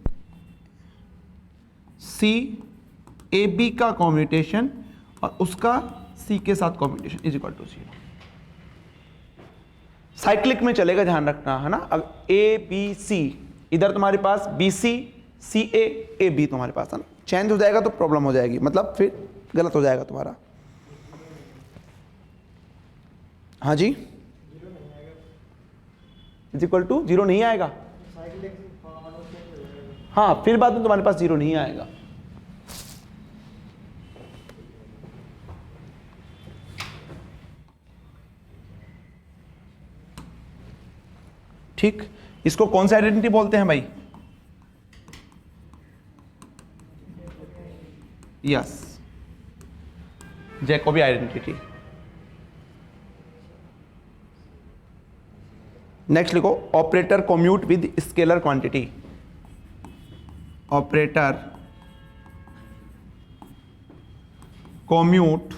Speaker 1: सी ए बी का कॉम्यूटेशन और उसका सी के साथ commutation is equal to 0। Cyclic में चलेगा, ध्यान रखना है ना। अब ए बी सी, इधर तुम्हारे पास बी सी ए बी तुम्हारे पास है ना, चेंज हो जाएगा तो प्रॉब्लम हो जाएगी, मतलब फिर गलत हो जाएगा तुम्हारा। हाँ जी, इज इक्वल टू 0 नहीं आएगा, हाँ फिर बाद में तुम्हारे पास 0 नहीं आएगा। ठीक, इसको कौन सा आइडेंटिटी बोलते हैं भाई, यस, जैकोबी आइडेंटिटी। नेक्स्ट लिखो, operator commute with scalar quantity. Operator commute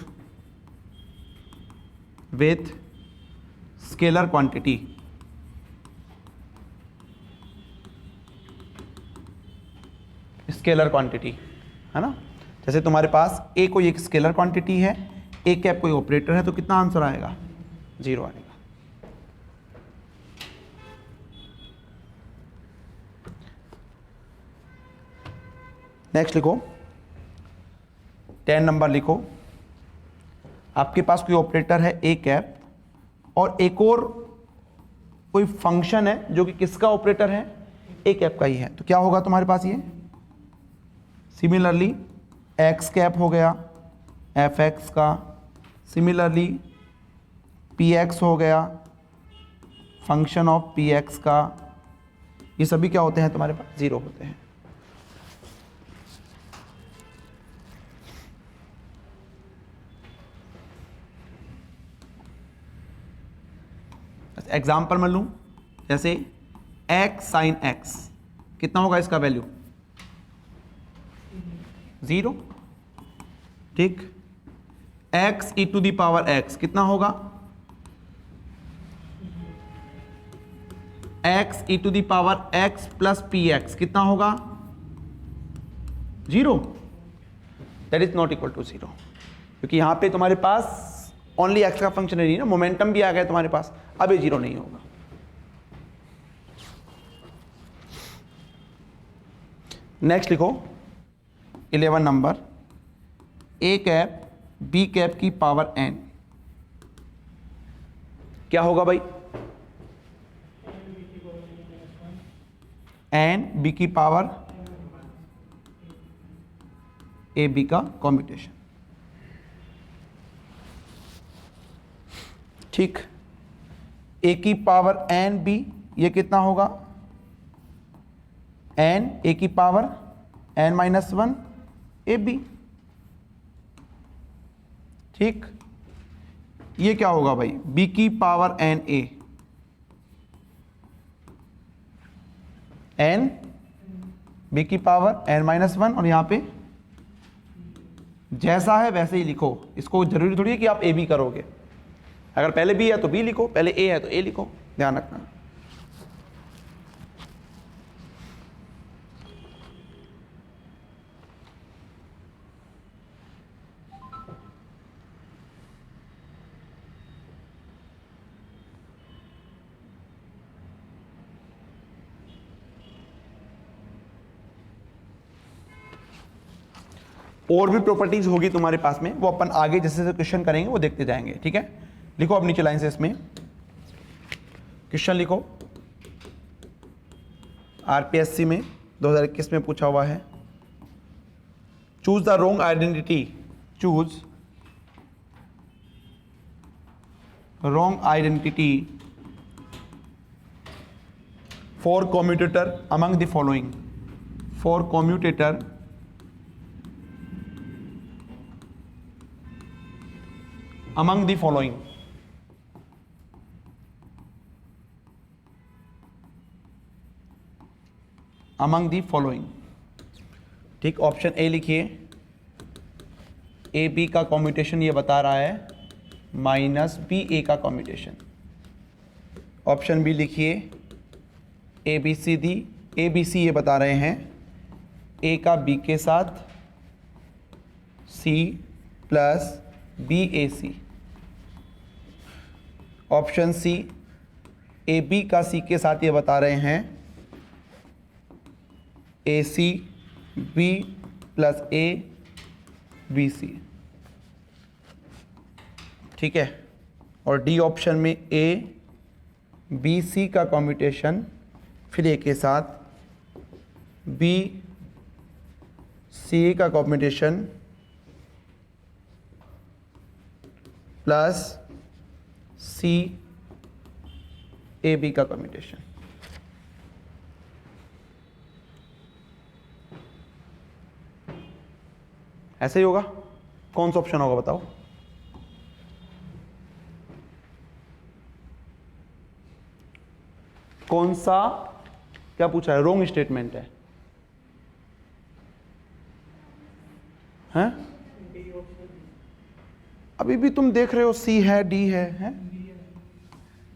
Speaker 1: with scalar quantity. Scalar quantity है ना, जैसे तुम्हारे पास ए कोई एक स्केलर क्वांटिटी है, ए कैप कोई ऑपरेटर है, तो कितना आंसर आएगा? 0 आएगा। नेक्स्ट लिखो, 10 नंबर लिखो, आपके पास कोई ऑपरेटर है ए कैप और एक और कोई फंक्शन है जो कि किसका ऑपरेटर है? ए कैप का ही है, तो क्या होगा तुम्हारे पास? ये सिमिलरली एक्स कैप हो गया एफ एक्स का, सिमिलरली पी एक्स हो गया फंक्शन ऑफ पी एक्स का, ये सभी क्या होते हैं तुम्हारे पास? 0 होते हैं। एग्जाम्पल में लूं, जैसे एक्स साइन एक्स, कितना होगा इसका वैल्यू? 0। ठीक, X E to the power X कितना होगा? X E to the power X plus P X कितना होगा? 0। That is not equal to 0, क्योंकि यहां पे तुम्हारे पास ओनली एक्स का फंक्शन नहीं ना, मोमेंटम भी आ गया तुम्हारे पास, अब ये 0 नहीं होगा। नेक्स्ट लिखो 11 number, A cap B cap की पावर n, क्या होगा भाई? n बी की पावर ए बी का कॉम्बिनेशन। ठीक, ए की पावर n बी, ये कितना होगा? n ए की पावर n-1 ए बी। ठीक, ये क्या होगा भाई? b की power n a, n b की पावर n-1, और यहां पे जैसा है वैसे ही लिखो, इसको जरूरी थोड़ी है कि आप ए बी करोगे, अगर पहले बी है तो बी लिखो, पहले ए है तो ए लिखो, ध्यान रखना। और भी प्रॉपर्टीज होगी तुम्हारे पास में, वो अपन आगे जैसे जैसे क्वेश्चन करेंगे वो देखते जाएंगे। ठीक है, लिखो अब नीचे लाइन से इसमें क्वेश्चन लिखो, आरपीएससी में 2021 में पूछा हुआ है, choose the wrong identity, choose wrong identity for commutator among the following, for commutator among the following, among the following। ठीक, ऑप्शन ए लिखिए, ए बी का कॉम्यूटेशन ये बता रहा है माइनस बी ए का कॉम्यूटेशन। ऑप्शन बी लिखिए, A B C D, A B C ये बता रहे हैं ए का बी के साथ, C plus B A C. Option C, A B का सी के साथ ये बता रहे हैं A C B plus A B C. ठीक है, और डी ऑप्शन में ए बी सी का कॉम्यूटेशन फिर ए के साथ, बी सी ए का commutation plus C A B का कम्यूटेशन। ऐसे ही होगा। कौन सा ऑप्शन होगा बताओ? कौन सा, क्या पूछा है? रॉन्ग स्टेटमेंट है, हैं? अभी भी तुम देख रहे हो सी है डी है, हैं?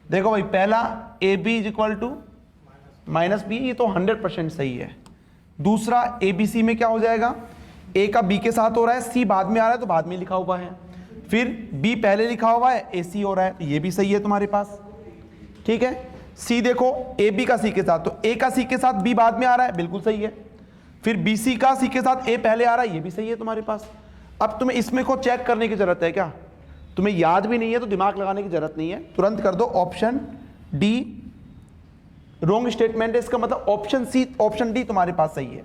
Speaker 1: देखो भाई, पहला A B is equal to minus B, ये तो 100% सही है। दूसरा ए बी सी में क्या हो जाएगा? ए का बी के साथ हो रहा है, सी बाद में आ रहा है तो बाद में लिखा हुआ है, फिर बी पहले लिखा हुआ है, ए सी हो रहा है, तो ये भी सही है तुम्हारे पास। ठीक है, सी देखो ए बी का सी के साथ, तो ए का सी के साथ बी बाद में आ रहा है, बिल्कुल सही है। फिर बी सी का सी के साथ ए पहले आ रहा है, ये भी सही है तुम्हारे पास। अब तुम्हें इसमें को चेक करने की जरूरत है क्या? तुम्हें याद भी नहीं है तो दिमाग लगाने की जरूरत नहीं है, तुरंत कर दो ऑप्शन डी रॉन्ग स्टेटमेंट है, इसका मतलब ऑप्शन सी ऑप्शन डी तुम्हारे पास सही है।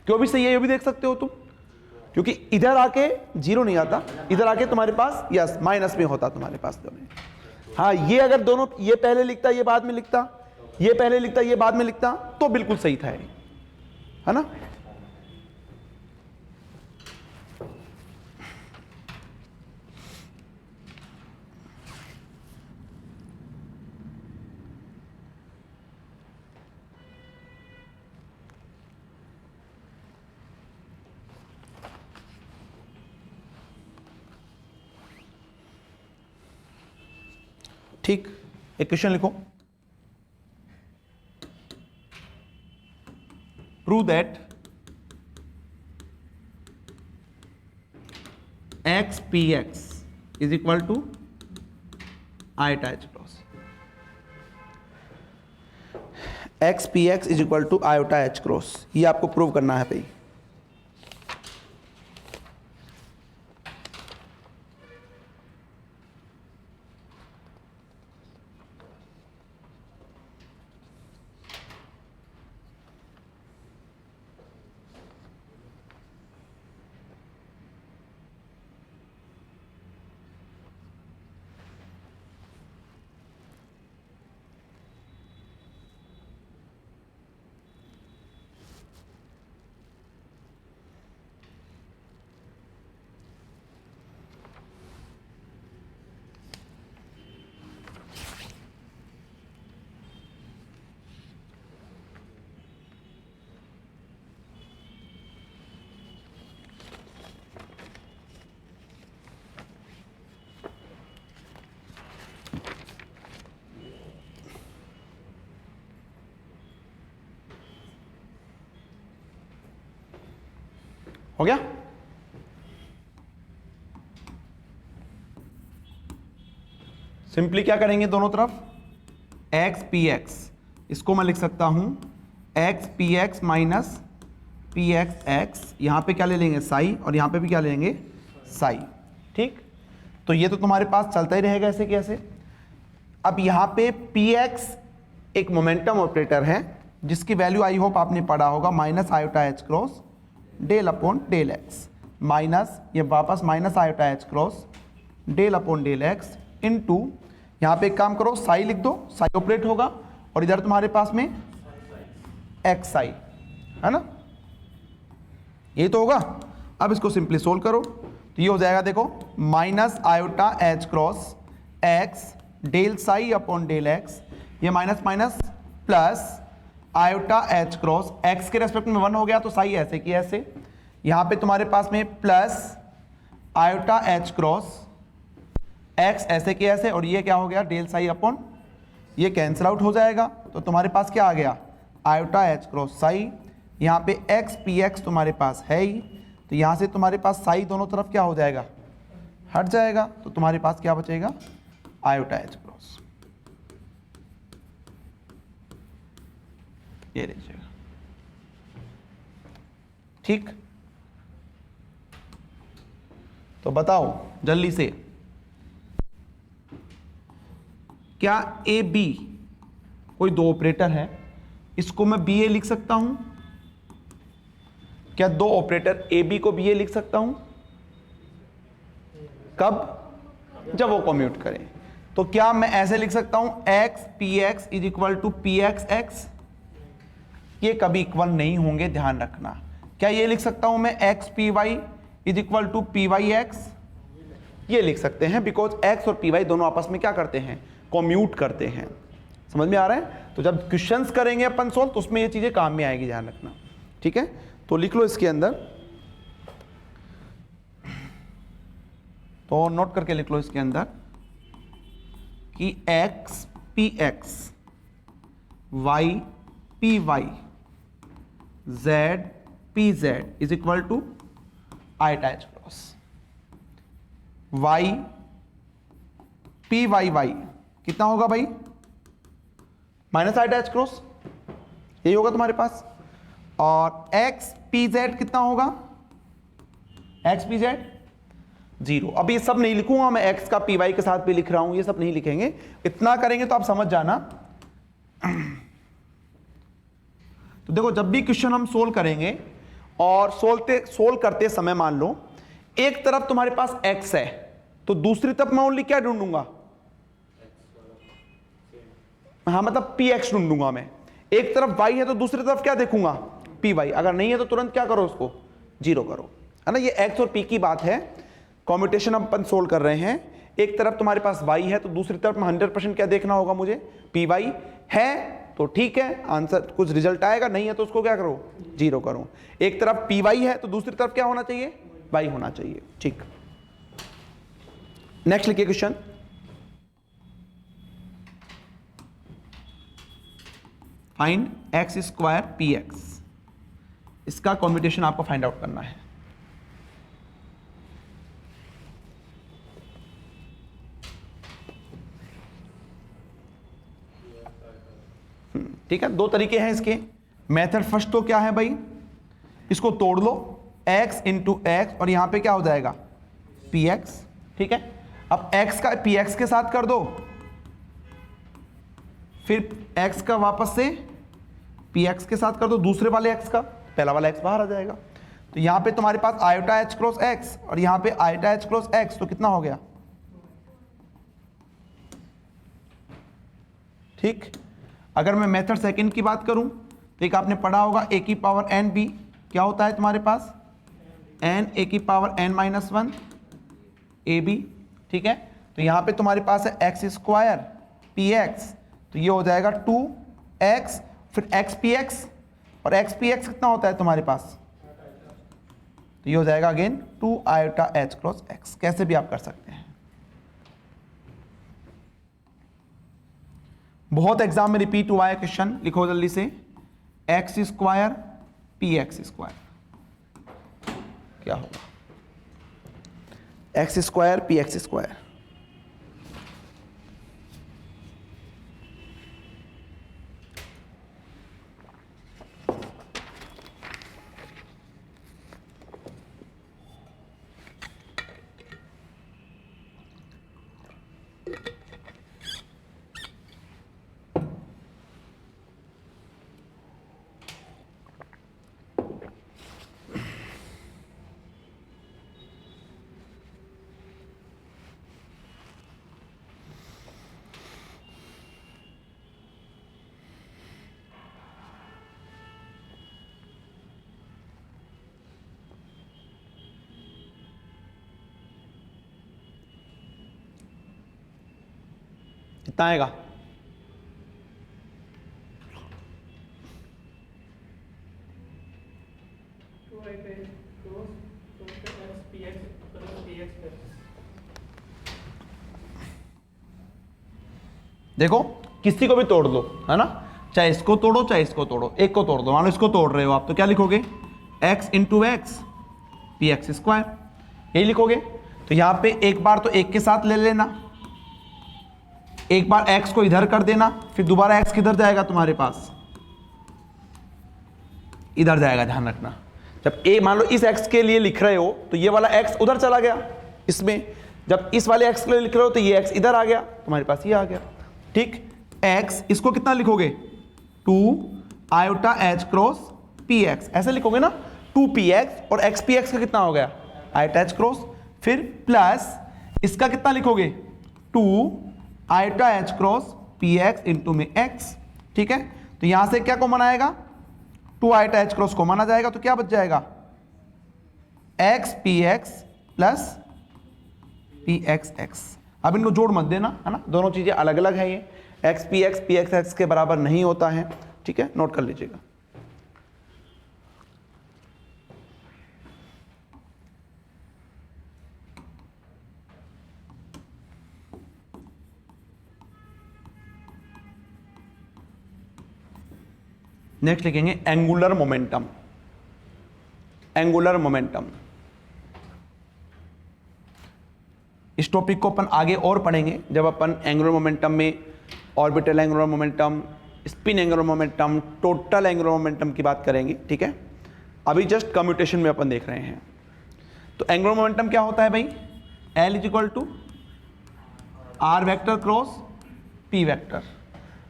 Speaker 1: क्यों भी सही है ये भी देख सकते हो तुम, क्योंकि इधर आके जीरो नहीं आता, इधर आके तुम्हारे पास यस माइनस में होता तुम्हारे पास दोनों। हाँ, ये अगर दोनों, ये पहले लिखता ये बाद में लिखता, ये पहले लिखता ये बाद में लिखता, तो बिल्कुल सही था ये, है ना? ठीक, एक क्वेश्चन लिखो। Prove that X P X is equal to iota H cross. X P X is equal to iota H cross, ये आपको प्रूव करना है भाई। हो गया? सिंपली क्या करेंगे दोनों तरफ एक्स पी एक्स, इसको मैं लिख सकता हूं X P x minus P X x, यहां पे क्या ले लेंगे साई, और यहां पे भी क्या ले लेंगे साई। ठीक, तो ये तो तुम्हारे पास चलता ही रहेगा ऐसे कैसे। अब यहां पे पी एक्स एक मोमेंटम ऑपरेटर है जिसकी वैल्यू आई होप आपने पढ़ा होगा, minus iota H cross del upon del X, minus ये वापस minus iota H cross del upon del X into, यहाँ पे एक काम करो साई लिख दो, साई ऑपरेट होगा, और इधर तुम्हारे पास में एक्स साई है ना, ये तो होगा। अब इसको सिंपली सोल्व करो तो ये हो जाएगा, देखो minus iota H cross x del psi upon del x, ये minus minus plus iota H cross x के रेस्पेक्ट में 1 हो गया तो साई ऐसे की ऐसे, यहां पे तुम्हारे पास में plus iota H cross x ऐसे की ऐसे, और ये क्या हो गया डेल साई अपॉन, ये कैंसिल आउट हो जाएगा, तो तुम्हारे पास क्या आ गया आयोटा एच क्रॉस साई, यहाँ पे एक्स पी एक्स तुम्हारे पास है ही, तो यहाँ से तुम्हारे पास साई दोनों तरफ क्या हो जाएगा हट जाएगा, तो तुम्हारे पास क्या बचेगा आयोटा एच क्रॉस, ये लीजिएगा। ठीक, तो बताओ जल्दी से, क्या ए बी कोई दो ऑपरेटर है, इसको मैं बी ए लिख सकता हूं? क्या दो ऑपरेटर ए बी को बी ए लिख सकता हूं? कब? जब वो कम्यूट करें। तो क्या मैं ऐसे लिख सकता हूं X P X is equal to P X X? ये कभी इक्वल नहीं होंगे, ध्यान रखना। क्या ये लिख सकता हूं मैं X P Y is equal to P Y X? ये लिख सकते हैं, बिकॉज एक्स और पी वाई दोनों आपस में क्या करते हैं, कॉम्यूट करते हैं। समझ में आ रहा है? तो जब क्वेश्चंस करेंगे अपन सोल्व तो उसमें ये चीजें काम में आएगी, ध्यान रखना। ठीक है, तो लिख लो इसके अंदर, तो नोट करके लिख लो इसके अंदर कि X P X, Y P Y, Z P Z is equal to iota H cross. Y P Y Y कितना होगा भाई? माइनस आइटा एच क्रॉस, यही होगा तुम्हारे पास। और एक्स पी जेड कितना होगा? X p Z 0। अब ये सब नहीं लिखूंगा मैं, एक्स का पी वाई के साथ भी लिख रहा हूं, ये सब नहीं लिखेंगे। इतना करेंगे तो आप समझ जाना। तो देखो, जब भी क्वेश्चन हम सोल्व करेंगे और सोल्व करते समय मान लो एक तरफ तुम्हारे पास x है तो दूसरी तरफ मैं ओनली क्या ढूंढूंगा? हाँ, मतलब px ढूंढूंगा मैं। एक तरफ y है तो दूसरी तरफ क्या देखूंगा? py। अगर नहीं है तो तुरंत क्या करो, उसको 0 करो, है ना। ये x और p की बात है। कॉम्यूटेशन अपन सोल्व कर रहे हैं, एक तरफ तुम्हारे पास y है तो दूसरी तरफ 100% क्या देखना होगा मुझे? py है तो ठीक है, आंसर कुछ रिजल्ट आएगा, नहीं है तो उसको क्या करो? 0 करो। एक तरफ py है तो दूसरी तरफ क्या होना चाहिए? y होना चाहिए। ठीक, नेक्स्ट लिखिए question. Find x square P x. इसका कॉम्यूटेशन आपको फाइंड आउट करना है। ठीक है, दो तरीके हैं इसके। मेथड फर्स्ट तो क्या है भाई, इसको तोड़ लो, x इंटू एक्स और यहां पे क्या हो जाएगा? px। ठीक है, अब x का px के साथ कर दो, फिर x का वापस से px के साथ कर दो, दूसरे वाले x का, पहला वाला x बाहर आ जाएगा। तो यहां पे तुम्हारे पास आयोटा h क्रॉस x और यहां पे आयोटा h क्रॉस x, तो कितना हो गया? ठीक, अगर मैं मेथड सेकंड की बात करूं तो एक आपने पढ़ा होगा a की पावर n b, क्या होता है तुम्हारे पास? n a की पावर n माइनस 1 ए बी। ठीक है, तो यहां पे तुम्हारे पास है एक्स स्क्वायर पी एक्स, तो ये हो जाएगा 2x, फिर x पी एक्स, और x पी एक्स कितना होता है तुम्हारे पास? तो ये हो जाएगा again 2 iota h cross x। कैसे भी आप कर सकते हैं, बहुत एग्जाम में रिपीट हुआ है क्वेश्चन। लिखो जल्दी से, x square P x square क्या होगा? X square P x square. कितना आएगा? देखो, किसी को भी तोड़ दो, है ना, चाहे इसको तोड़ो चाहे इसको तोड़ो, एक को तोड़ दो। मान लो इसको तोड़ रहे हो आप, तो क्या लिखोगे? x into x P x square, यही लिखोगे। तो यहां पे एक बार तो एक के साथ ले लेना, एक बार x को इधर कर देना, फिर दोबारा x किधर जाएगा तुम्हारे पास? इधर जाएगा, ध्यान रखना। जब a मान लो इस x के लिए लिख रहे हो तो ये वाला x उधर चला गया इसमें, जब इस वाले x के लिए लिख रहे हो तो ये x इधर आ गया, तुम्हारे पास ये आ गया। ठीक, x इसको कितना लिखोगे? 2 आयोटा h क्रॉस px, ऐसे लिखोगे ना, 2px, और x px का कितना हो गया? आयोटा h क्रॉस, फिर प्लस इसका कितना लिखोगे? 2 iota h cross px into में x। ठीक है, तो यहां से क्या कॉमन आएगा? 2 आइटा एच क्रॉस कॉमन आ जाएगा तो क्या बच जाएगा, x P x plus P X x. अब इनको जोड़ मत देना, है ना, दोनों चीजें अलग अलग है, ये एक्स पी एक्स एक्स के बराबर नहीं होता है, ठीक है, नोट कर लीजिएगा। नेक्स्ट लिखेंगे एंगुलर मोमेंटम। एंगुलर मोमेंटम, इस टॉपिक को अपन आगे और पढ़ेंगे जब अपन एंगुलर मोमेंटम में orbital angular momentum, spin angular momentum, total angular momentum की बात करेंगे, ठीक है। अभी जस्ट कम्यूटेशन में अपन देख रहे हैं। तो एंगुलर मोमेंटम क्या होता है भाई, L is equal to R vector cross P vector.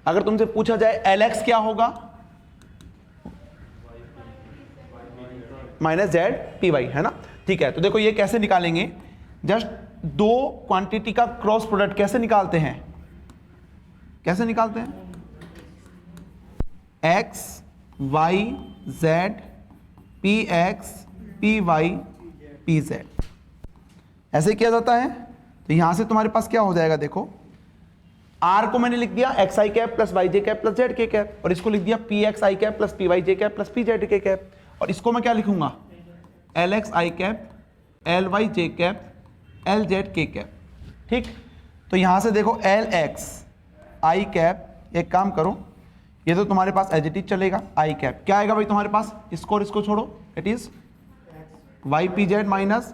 Speaker 1: अगर तुमसे पूछा जाए Lx क्या होगा, माइनस जेड पी वाई, है ना, ठीक है। तो देखो ये कैसे निकालेंगे, जस्ट दो क्वांटिटी का क्रॉस प्रोडक्ट कैसे निकालते हैं, कैसे निकालते हैं, X Y Z P X P Y P Z, ऐसे किया जाता है। तो यहां से तुम्हारे पास क्या हो जाएगा, देखो आर को मैंने लिख दिया x I cap plus Y J cap plus Z K cap, और इसको लिख दिया P x I cap plus P Y J cap plus P Z K cap, और इसको मैं क्या लिखूंगा, L X I cap L Y J cap L Z K cap, ठीक। तो यहां से देखो एल एक्स आई कैप, एक काम करो, ये तो तुम्हारे पास एज इट इज चलेगा, आई कैप क्या आएगा भाई तुम्हारे पास, इसको और इसको छोड़ो, it is Y P Z minus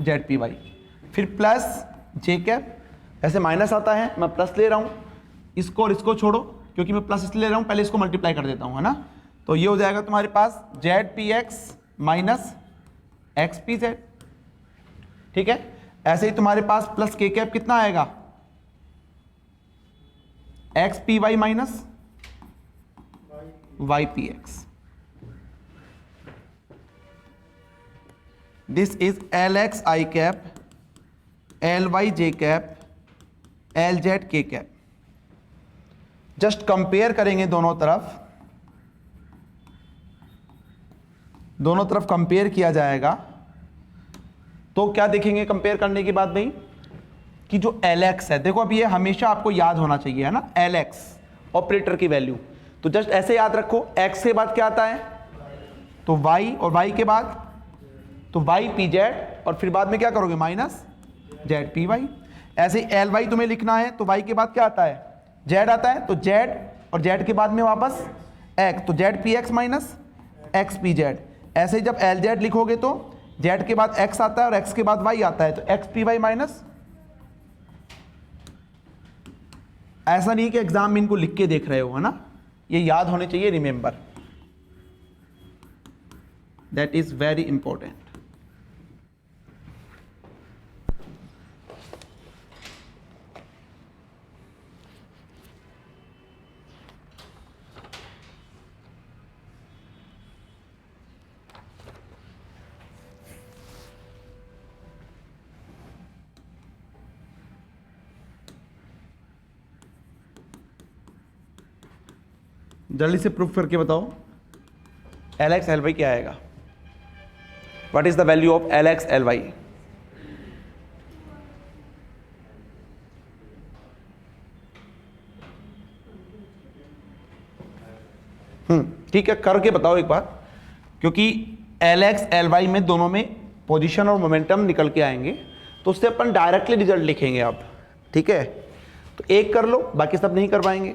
Speaker 1: Z P Y, फिर प्लस जे कैप, ऐसे माइनस आता है मैं प्लस ले रहा हूं, इसको और इसको छोड़ो, क्योंकि मैं प्लस इसलिए ले रहा हूं, पहले इसको मल्टीप्लाई कर देता हूं, है ना। तो ये हो जाएगा तुम्हारे पास z P x minus x p z, ठीक है। ऐसे ही तुम्हारे पास प्लस के कैप कितना आएगा, X P Y minus Y P X, this is L X I cap L Y J cap L Z K cap. Just compare करेंगे दोनों तरफ, दोनों तरफ कंपेयर किया जाएगा, तो क्या देखेंगे कंपेयर करने के बाद भाई, कि जो Lx है, देखो अब ये हमेशा आपको याद होना चाहिए, है ना, Lx ऑपरेटर की वैल्यू, तो जस्ट ऐसे याद रखो, x के बाद क्या आता है, तो y, और y के बाद तो y पी जेड, और फिर बाद में क्या करोगे, माइनस जेड पी वाई। ऐसे ही एल वाई तुम्हें लिखना है, तो y के बाद क्या आता है, z आता है, तो z, और z के बाद में वापस x, तो Z P x minus x p Z. ऐसे ही जब एल जेड लिखोगे तो z के बाद x आता है और x के बाद y आता है, तो एक्स पी वाई माइनस, ऐसा नहीं कि एग्जाम में इनको लिख के देख रहे हो, है ना, ये याद होने चाहिए, remember, that is very important. जल्दी से प्रूफ करके बताओ, एल एक्स एल वाई क्या आएगा, what is the value of L X L Y. ठीक है, करके बताओ एक बार, क्योंकि एल एक्स एल वाई में दोनों में पोजीशन और मोमेंटम निकल के आएंगे, तो उससे अपन डायरेक्टली रिजल्ट लिखेंगे अब, ठीक है। तो एक कर लो, बाकी सब नहीं कर पाएंगे।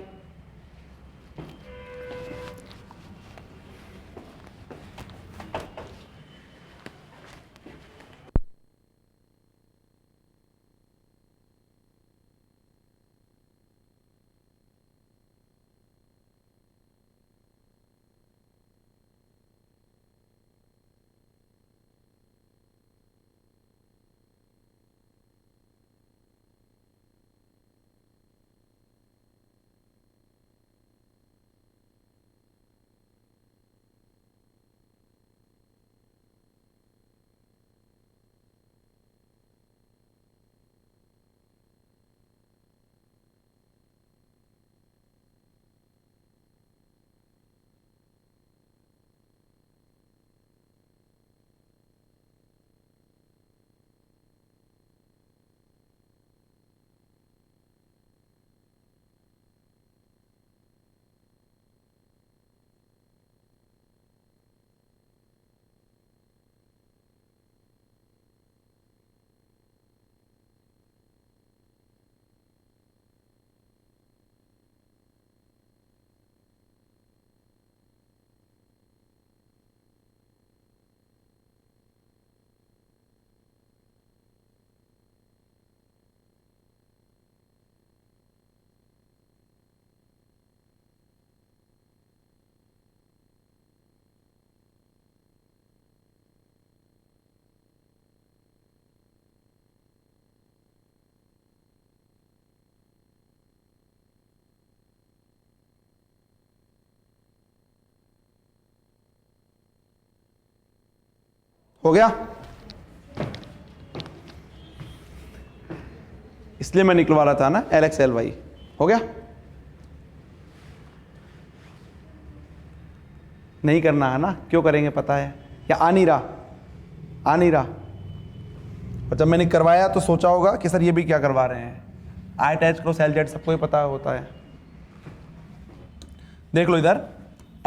Speaker 1: हो गया? इसलिए मैं निकलवा रहा था ना LX LY। हो गया? नहीं करना है ना, क्यों करेंगे पता है? या आ नहीं रहा? आ नहीं रहा? और जब मैंने करवाया तो सोचा होगा कि सर ये भी क्या करवा रहे हैं, आई अटैच क्रॉस LZ सबको ही पता होता है। देख लो इधर,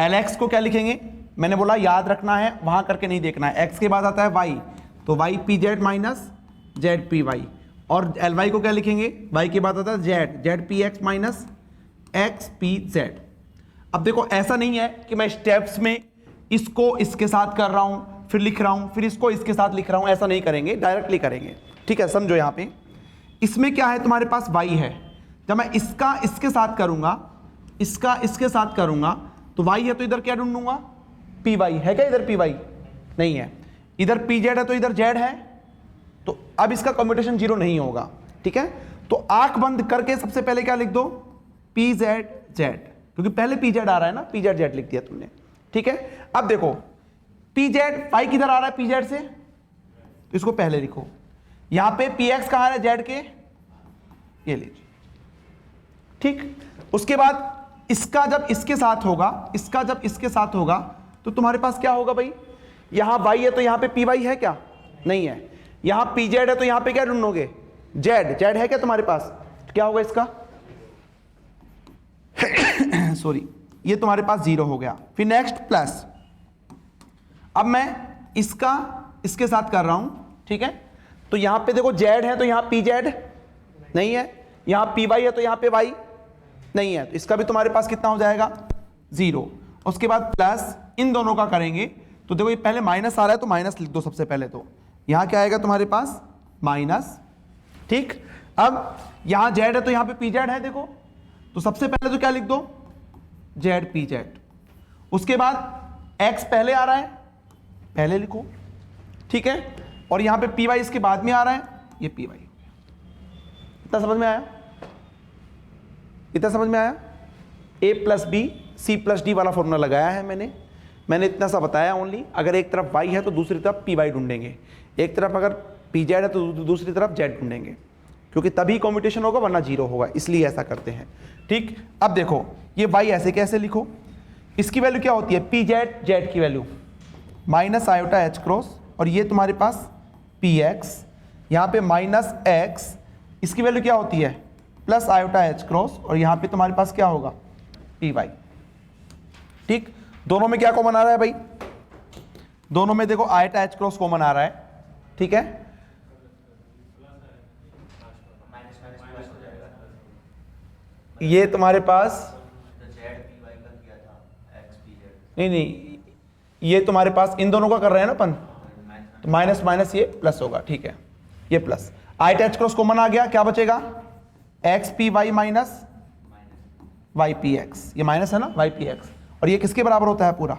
Speaker 1: LX को क्या लिखेंगे? मैंने बोला याद रखना है, वहां करके नहीं देखना है। X के बाद आता है Y, तो Y PZ माइनस ZPY। और LY को क्या लिखेंगे? Y के बाद आता है ZPX माइनस XPZ। अब देखो ऐसा नहीं है कि मैं स्टेप्स में इसको इसके साथ कर रहा हूं, फिर लिख रहा हूं, फिर इसको इसके साथ लिख रहा हूं, ऐसा नहीं करेंगे, डायरेक्टली करेंगे। ठीक है, समझो। यहां पे इसमें क्या है, तुम्हारे पास Y है। जब मैं इसका इसके साथ करूंगा, इसका इसके साथ करूंगा, तो Y है तो इधर क्या ढूंढूंगा? PY है क्या? इधर PY नहीं है। इधर PZ है तो इधर Z है, तो अब इसका कम्यूटेशन 0 नहीं होगा। ठीक है, तो आंख बंद करके सबसे पहले क्या लिख दो? PZ Z, क्योंकि पहले PZ आ रहा है ना, PZ Z लिख दिया तुमने। ठीक है, अब देखो PZ Y किधर आ रहा है PZ से, तो इसको पहले लिखो। यहां पे PX कहां है Z के, ये लीजिए। ठीक, उसके बाद इसका जब इसके साथ होगा, इसका जब इसके साथ होगा, तो तुम्हारे पास क्या होगा भाई? यहां Y है तो यहां पे PY है क्या? नहीं है। यहां PZ है तो यहां पे क्या ढूंढोगे? Z है क्या तुम्हारे पास? तो क्या होगा इसका? सॉरी, ये तुम्हारे पास 0 हो गया। फिर नेक्स्ट प्लस। अब मैं इसका इसके साथ कर रहा हूं, ठीक है, तो यहां पे देखो Z है तो यहां PZ नहीं है, यहां PY है तो यहां पे Y नहीं है, तो इसका भी तुम्हारे पास कितना हो जाएगा? 0। उसके बाद प्लस इन दोनों का करेंगे, तो देखो ये पहले माइनस आ रहा है तो माइनस लिख दो सबसे पहले। तो यहां क्या आएगा तुम्हारे पास? माइनस। ठीक, अब यहां Z है तो यहां पे PZ है, देखो, तो सबसे पहले तो क्या लिख दो? ZPZ। उसके बाद X पहले आ रहा है, पहले लिखो। ठीक है, और यहां पे PY इसके बाद में आ रहा है, ये PY। इतना समझ में आया? इतना समझ में आया? A plus B C plus D वाला फॉर्मूला लगाया है मैंने इतना सा बताया ओनली। अगर एक तरफ Y है तो दूसरी तरफ PY ढूंढेंगे, एक तरफ अगर PZ है तो दूसरी तरफ Z ढूंढेंगे, क्योंकि तभी कॉम्यूटेशन होगा, वरना 0 होगा, इसलिए ऐसा करते हैं। ठीक, अब देखो ये Y ऐसे कैसे लिखो? इसकी वैल्यू क्या होती है? PZ Z की value minus iota H cross, और ये तुम्हारे पास PX, यहाँ पे माइनस X, इसकी वैल्यू क्या होती है? प्लस आयोटा H क्रॉस, और यहाँ पे तुम्हारे पास क्या होगा? PY। ठीक, दोनों में क्या कॉमन आ रहा है भाई? दोनों में देखो आयोटा H क्रॉस कॉमन आ रहा है। ठीक है, ये तुम्हारे पास नहीं, ये तुम्हारे पास इन दोनों का कर रहे हैं ना अपन, तो माइनस माइनस ये प्लस होगा। ठीक है, ये plus, iota H cross common आ गया, क्या बचेगा? XPY माइनस YPX, ये माइनस है ना, YPX, और ये किसके बराबर होता है पूरा?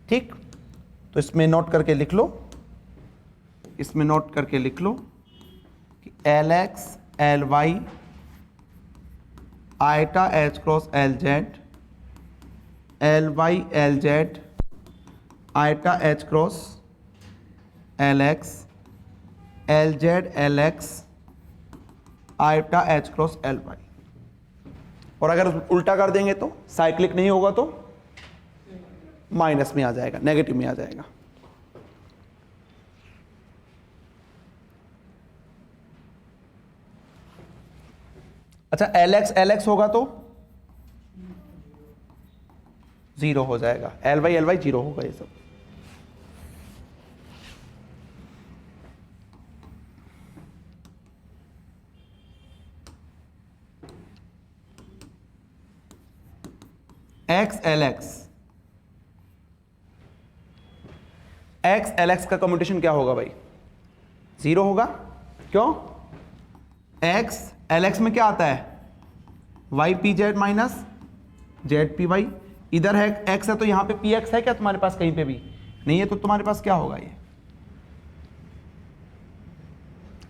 Speaker 1: ठीक, तो इसमें नोट करके लिख लो, इसमें नोट करके लिख लो कि LX LY iota H cross LZ LY LZ iota H cross LX LZ LX iota H cross LY। और अगर उल्टा कर देंगे तो साइक्लिक नहीं होगा, तो माइनस में आ जाएगा, नेगेटिव में आ जाएगा। अच्छा, LX LX होगा तो 0 हो जाएगा, LY LY 0 होगा, ये सब। X LX का कम्यूटेशन क्या होगा भाई? 0 होगा। क्यों? X LX में क्या आता है? YPZ minus ZPY। इधर है X है तो यहाँ पे PX है क्या तुम्हारे पास? कहीं पे भी नहीं है, तो तुम्हारे पास क्या होगा? ये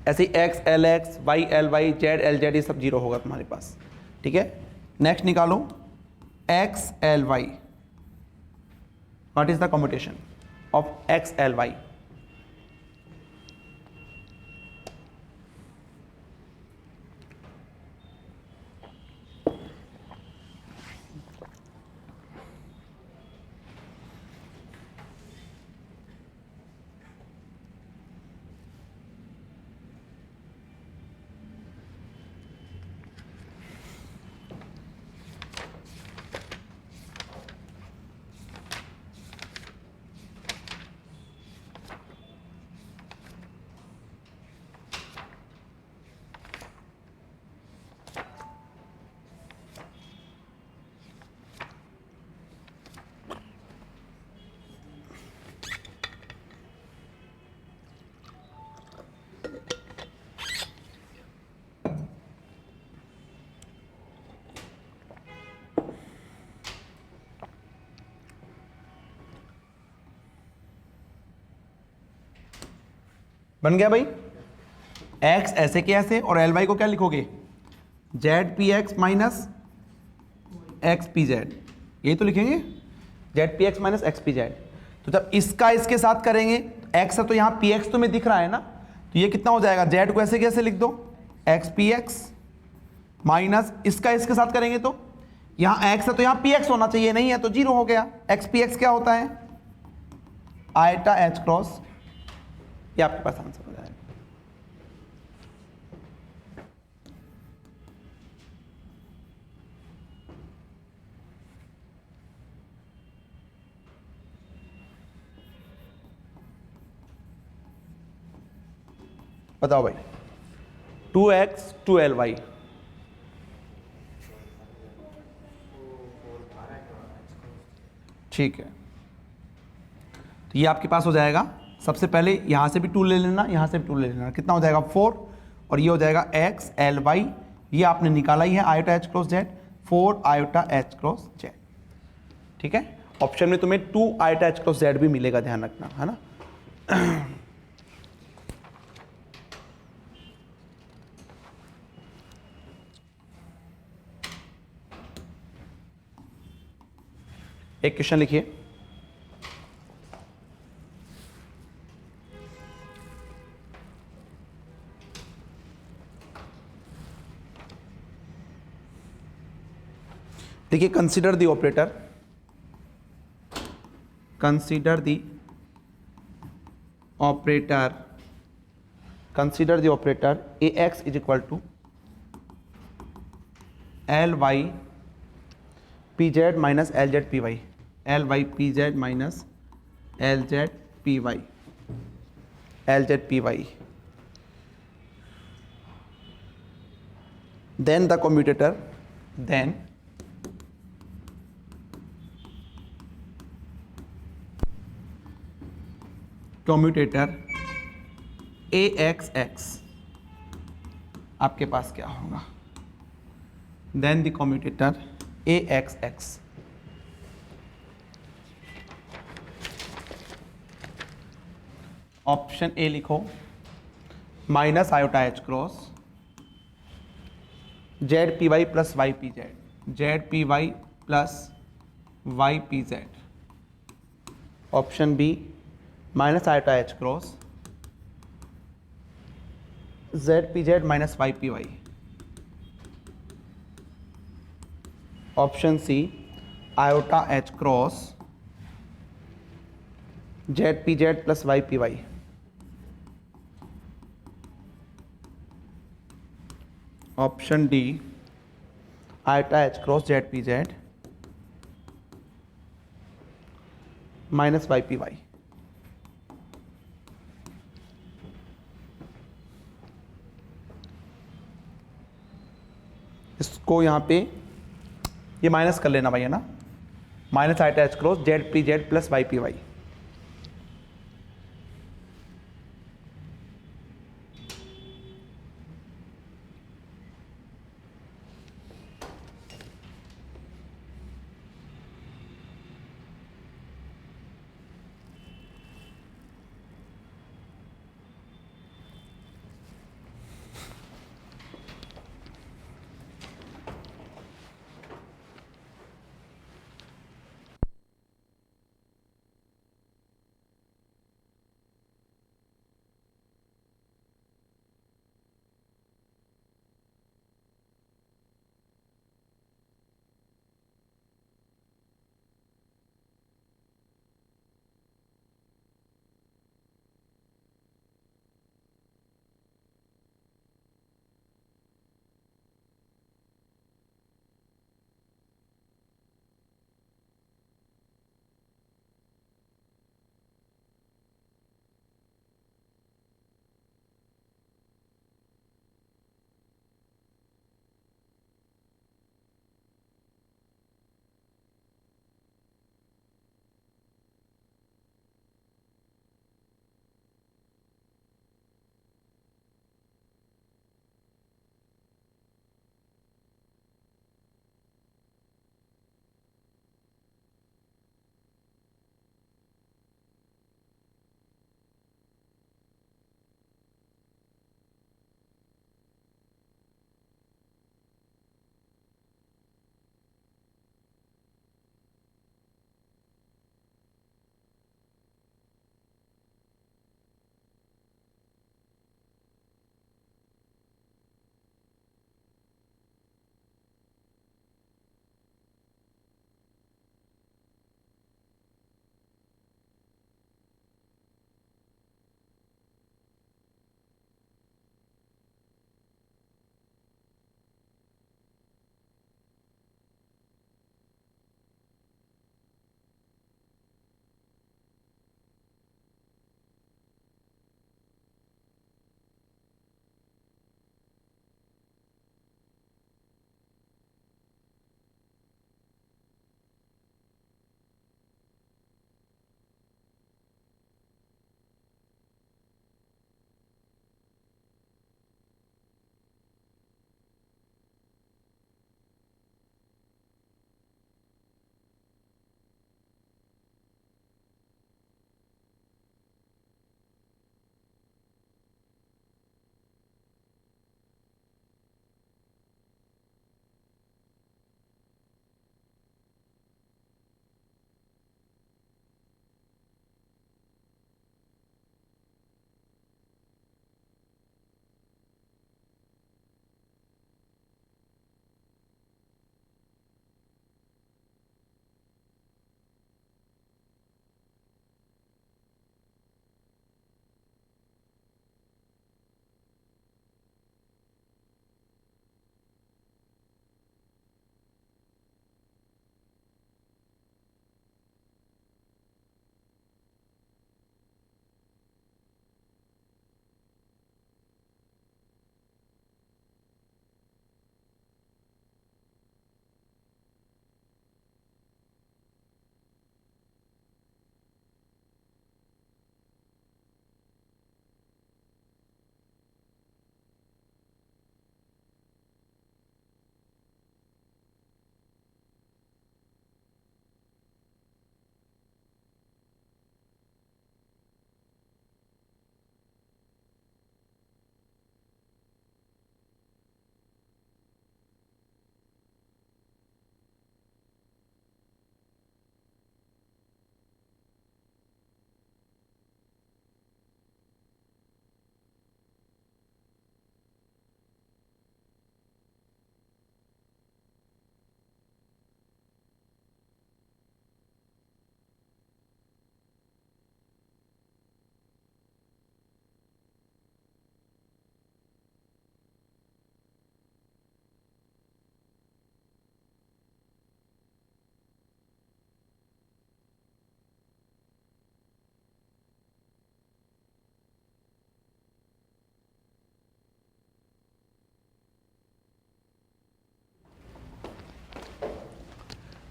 Speaker 1: ऐसे X LX Y LY Z LZ ये सब 0 होगा तुम्हारे पास। ठीक है, नेक्स्ट निकालो, X LY what is the commutation of X L Y? बन गया भाई? x ऐसे के ऐसे और एल वाई को क्या लिखोगे? Z P x minus x p Z, यही तो लिखेंगे, Z P x minus x p Z. तो जब इसका इसके साथ करेंगे, x है तो यहाँ पी एक्स तुम्हें दिख रहा है ना, तो ये कितना हो जाएगा? z को ऐसे कैसे लिख दो? एक्स पी एक्स माइनस इसका इसके साथ करेंगे तो यहाँ x है तो यहाँ पी एक्स होना चाहिए, नहीं है तो जीरो हो गया। एक्स पी एक्स क्या होता है? Eta H cross. ये आपके पास आंसर हो जाएगा। बताओ भाई, 2x 2ly, ठीक है, तो ये आपके पास हो जाएगा। सबसे पहले यहां से भी 2 ले लेना, यहां से भी 2 ले लेना, कितना हो जाएगा? 4, और ये हो जाएगा x एल वाई, ये आपने निकाला ही है iota H cross Z, 4 iota H cross Z, ठीक है। ऑप्शन में तुम्हें 2 आयोटा एच क्रॉस जेड भी मिलेगा, ध्यान रखना, है ना। एक क्वेश्चन लिखिए, देखिए, consider the operator, consider the operator, consider the operator A X is equal to L Y P Z minus L Z P Y, L Y P Z minus L Z P Y, L Z P Y, then the commutator, then commutator AXX आपके पास क्या होगा? then the commutator AXX, option A लिखो, minus iota H cross Z P y plus Y P z, z P y plus Y P z, option B minus iota H cross Z P Z minus Y P y, option C iota H cross Z P Z plus Y P y, option D iota H cross Z P Z minus Y P y. इसको यहाँ पे ये minus कर लेना भाई, है ना, minus iota H cross Z P Z plus Y P Y.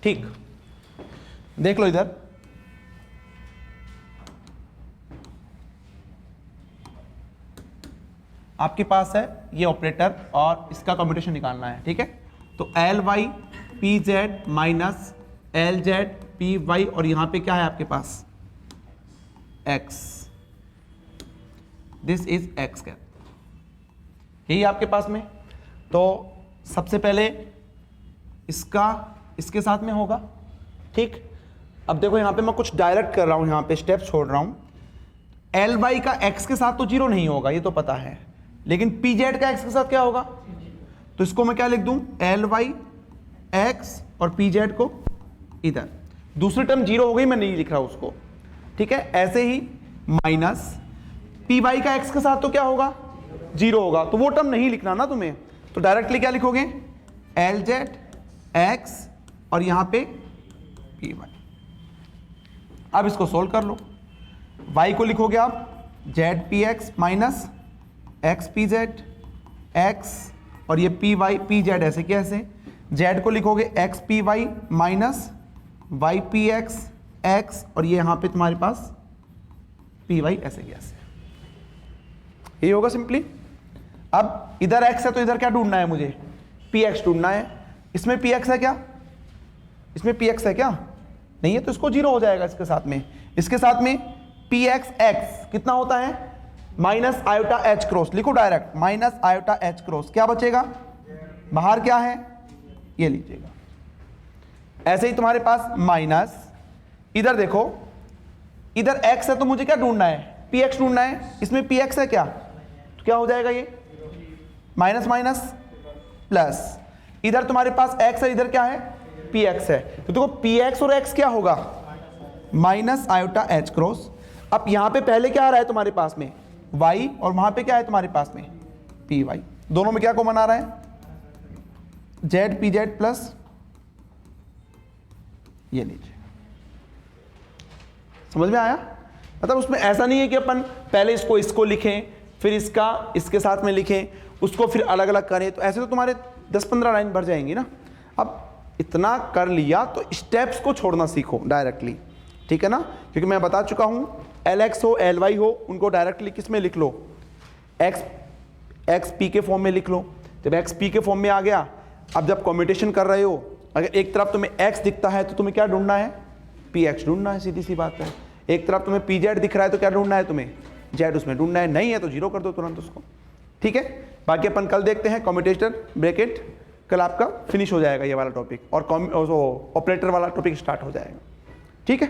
Speaker 1: ठीक, देख लो इधर, आपके पास है ये ऑपरेटर और इसका कॉम्बिनेशन निकालना है, ठीक है। तो L Y P Z minus L Z P y, और यहां पे क्या है आपके पास x, this is x cap, यही आपके पास में। तो सबसे पहले इसका इसके साथ में होगा, ठीक। अब देखो यहां पे मैं कुछ डायरेक्ट कर रहा हूं, यहां पे स्टेप छोड़ रहा हूं। एल वाई का एक्स के साथ तो जीरो नहीं होगा, ये तो पता है, लेकिन पी जेड का एक्स के साथ क्या होगा, तो इसको मैं क्या लिख दूं, एल वाई एक्स और पी जेड को इधर, दूसरी टर्म जीरो हो गई, मैं नहीं लिख रहा उसको, ठीक है। ऐसे ही माइनस पी वाई का एक्स के साथ तो क्या होगा, जीरो होगा, तो वो टर्म नहीं लिखना ना तुम्हें, तो डायरेक्टली क्या लिखोगे, एल जेड एक्स और यहां पे पी वाई। अब इसको सोल्व कर लो, y को लिखोगे आप Z P x minus x p Z x, और ये पी वाई पी जेड ऐसे कैसे, जेड को लिखोगे X P Y minus Y P X X, और ये यहां पे तुम्हारे पास पी वाई ऐसे कैसे, ये होगा सिंपली। अब इधर x है तो इधर क्या ढूंढना है मुझे, px ढूंढना है। इसमें px है क्या, इसमें px है क्या, नहीं है, तो इसको जीरो हो जाएगा इसके साथ में। इसके साथ में px x कितना होता है, माइनस आयोटा h क्रॉस, लिखो direct minus iota h cross, क्या बचेगा, बाहर क्या है, ये लीजिएगा। ऐसे ही तुम्हारे पास माइनस, इधर देखो इधर x है तो मुझे क्या ढूंढना है, px ढूंढना है, इसमें px है क्या, तो क्या हो जाएगा ये माइनस माइनस प्लस, इधर तुम्हारे पास x है, इधर क्या है px है, तो देखो px और x क्या होगा, माइनस आयोटा h क्रॉस। अब यहां पे पहले क्या आ रहा है तुम्हारे पास में y, और वहां पे क्या है तुम्हारे पास में py, दोनों में क्या कॉमन आ रहा है, z pz प्लस ये लीजिए, समझ में आया। मतलब उसमें ऐसा नहीं है कि अपन पहले इसको लिखें फिर इसका इसके साथ में लिखें, उसको फिर अलग अलग करें, तो ऐसे तो तुम्हारे 10-15 लाइन भर जाएंगी ना। अब इतना कर लिया तो स्टेप्स को छोड़ना सीखो डायरेक्टली, ठीक है ना, क्योंकि मैं बता चुका हूं LX हो LY हो उनको डायरेक्टली किस में लिख लो, एक्स पी के फॉर्म में लिख लो। जब एक्स पी के फॉर्म में आ गया, अब जब कॉम्यूटेशन कर रहे हो, अगर एक तरफ तुम्हें x दिखता है तो तुम्हें क्या ढूंढना है, px ढूंढना है, सीधी सी बात है। एक तरफ तुम्हें pz दिख रहा है तो क्या ढूंढना है तुम्हें, z उसमें ढूंढना है, नहीं है तो जीरो कर दो तुरंत उसको, ठीक है। बाकी अपन कल देखते हैं कम्यूटेटर ब्रैकेट, कल आपका फिनिश हो जाएगा ये वाला टॉपिक, और ऑपरेटर वाला टॉपिक स्टार्ट हो जाएगा, ठीक है।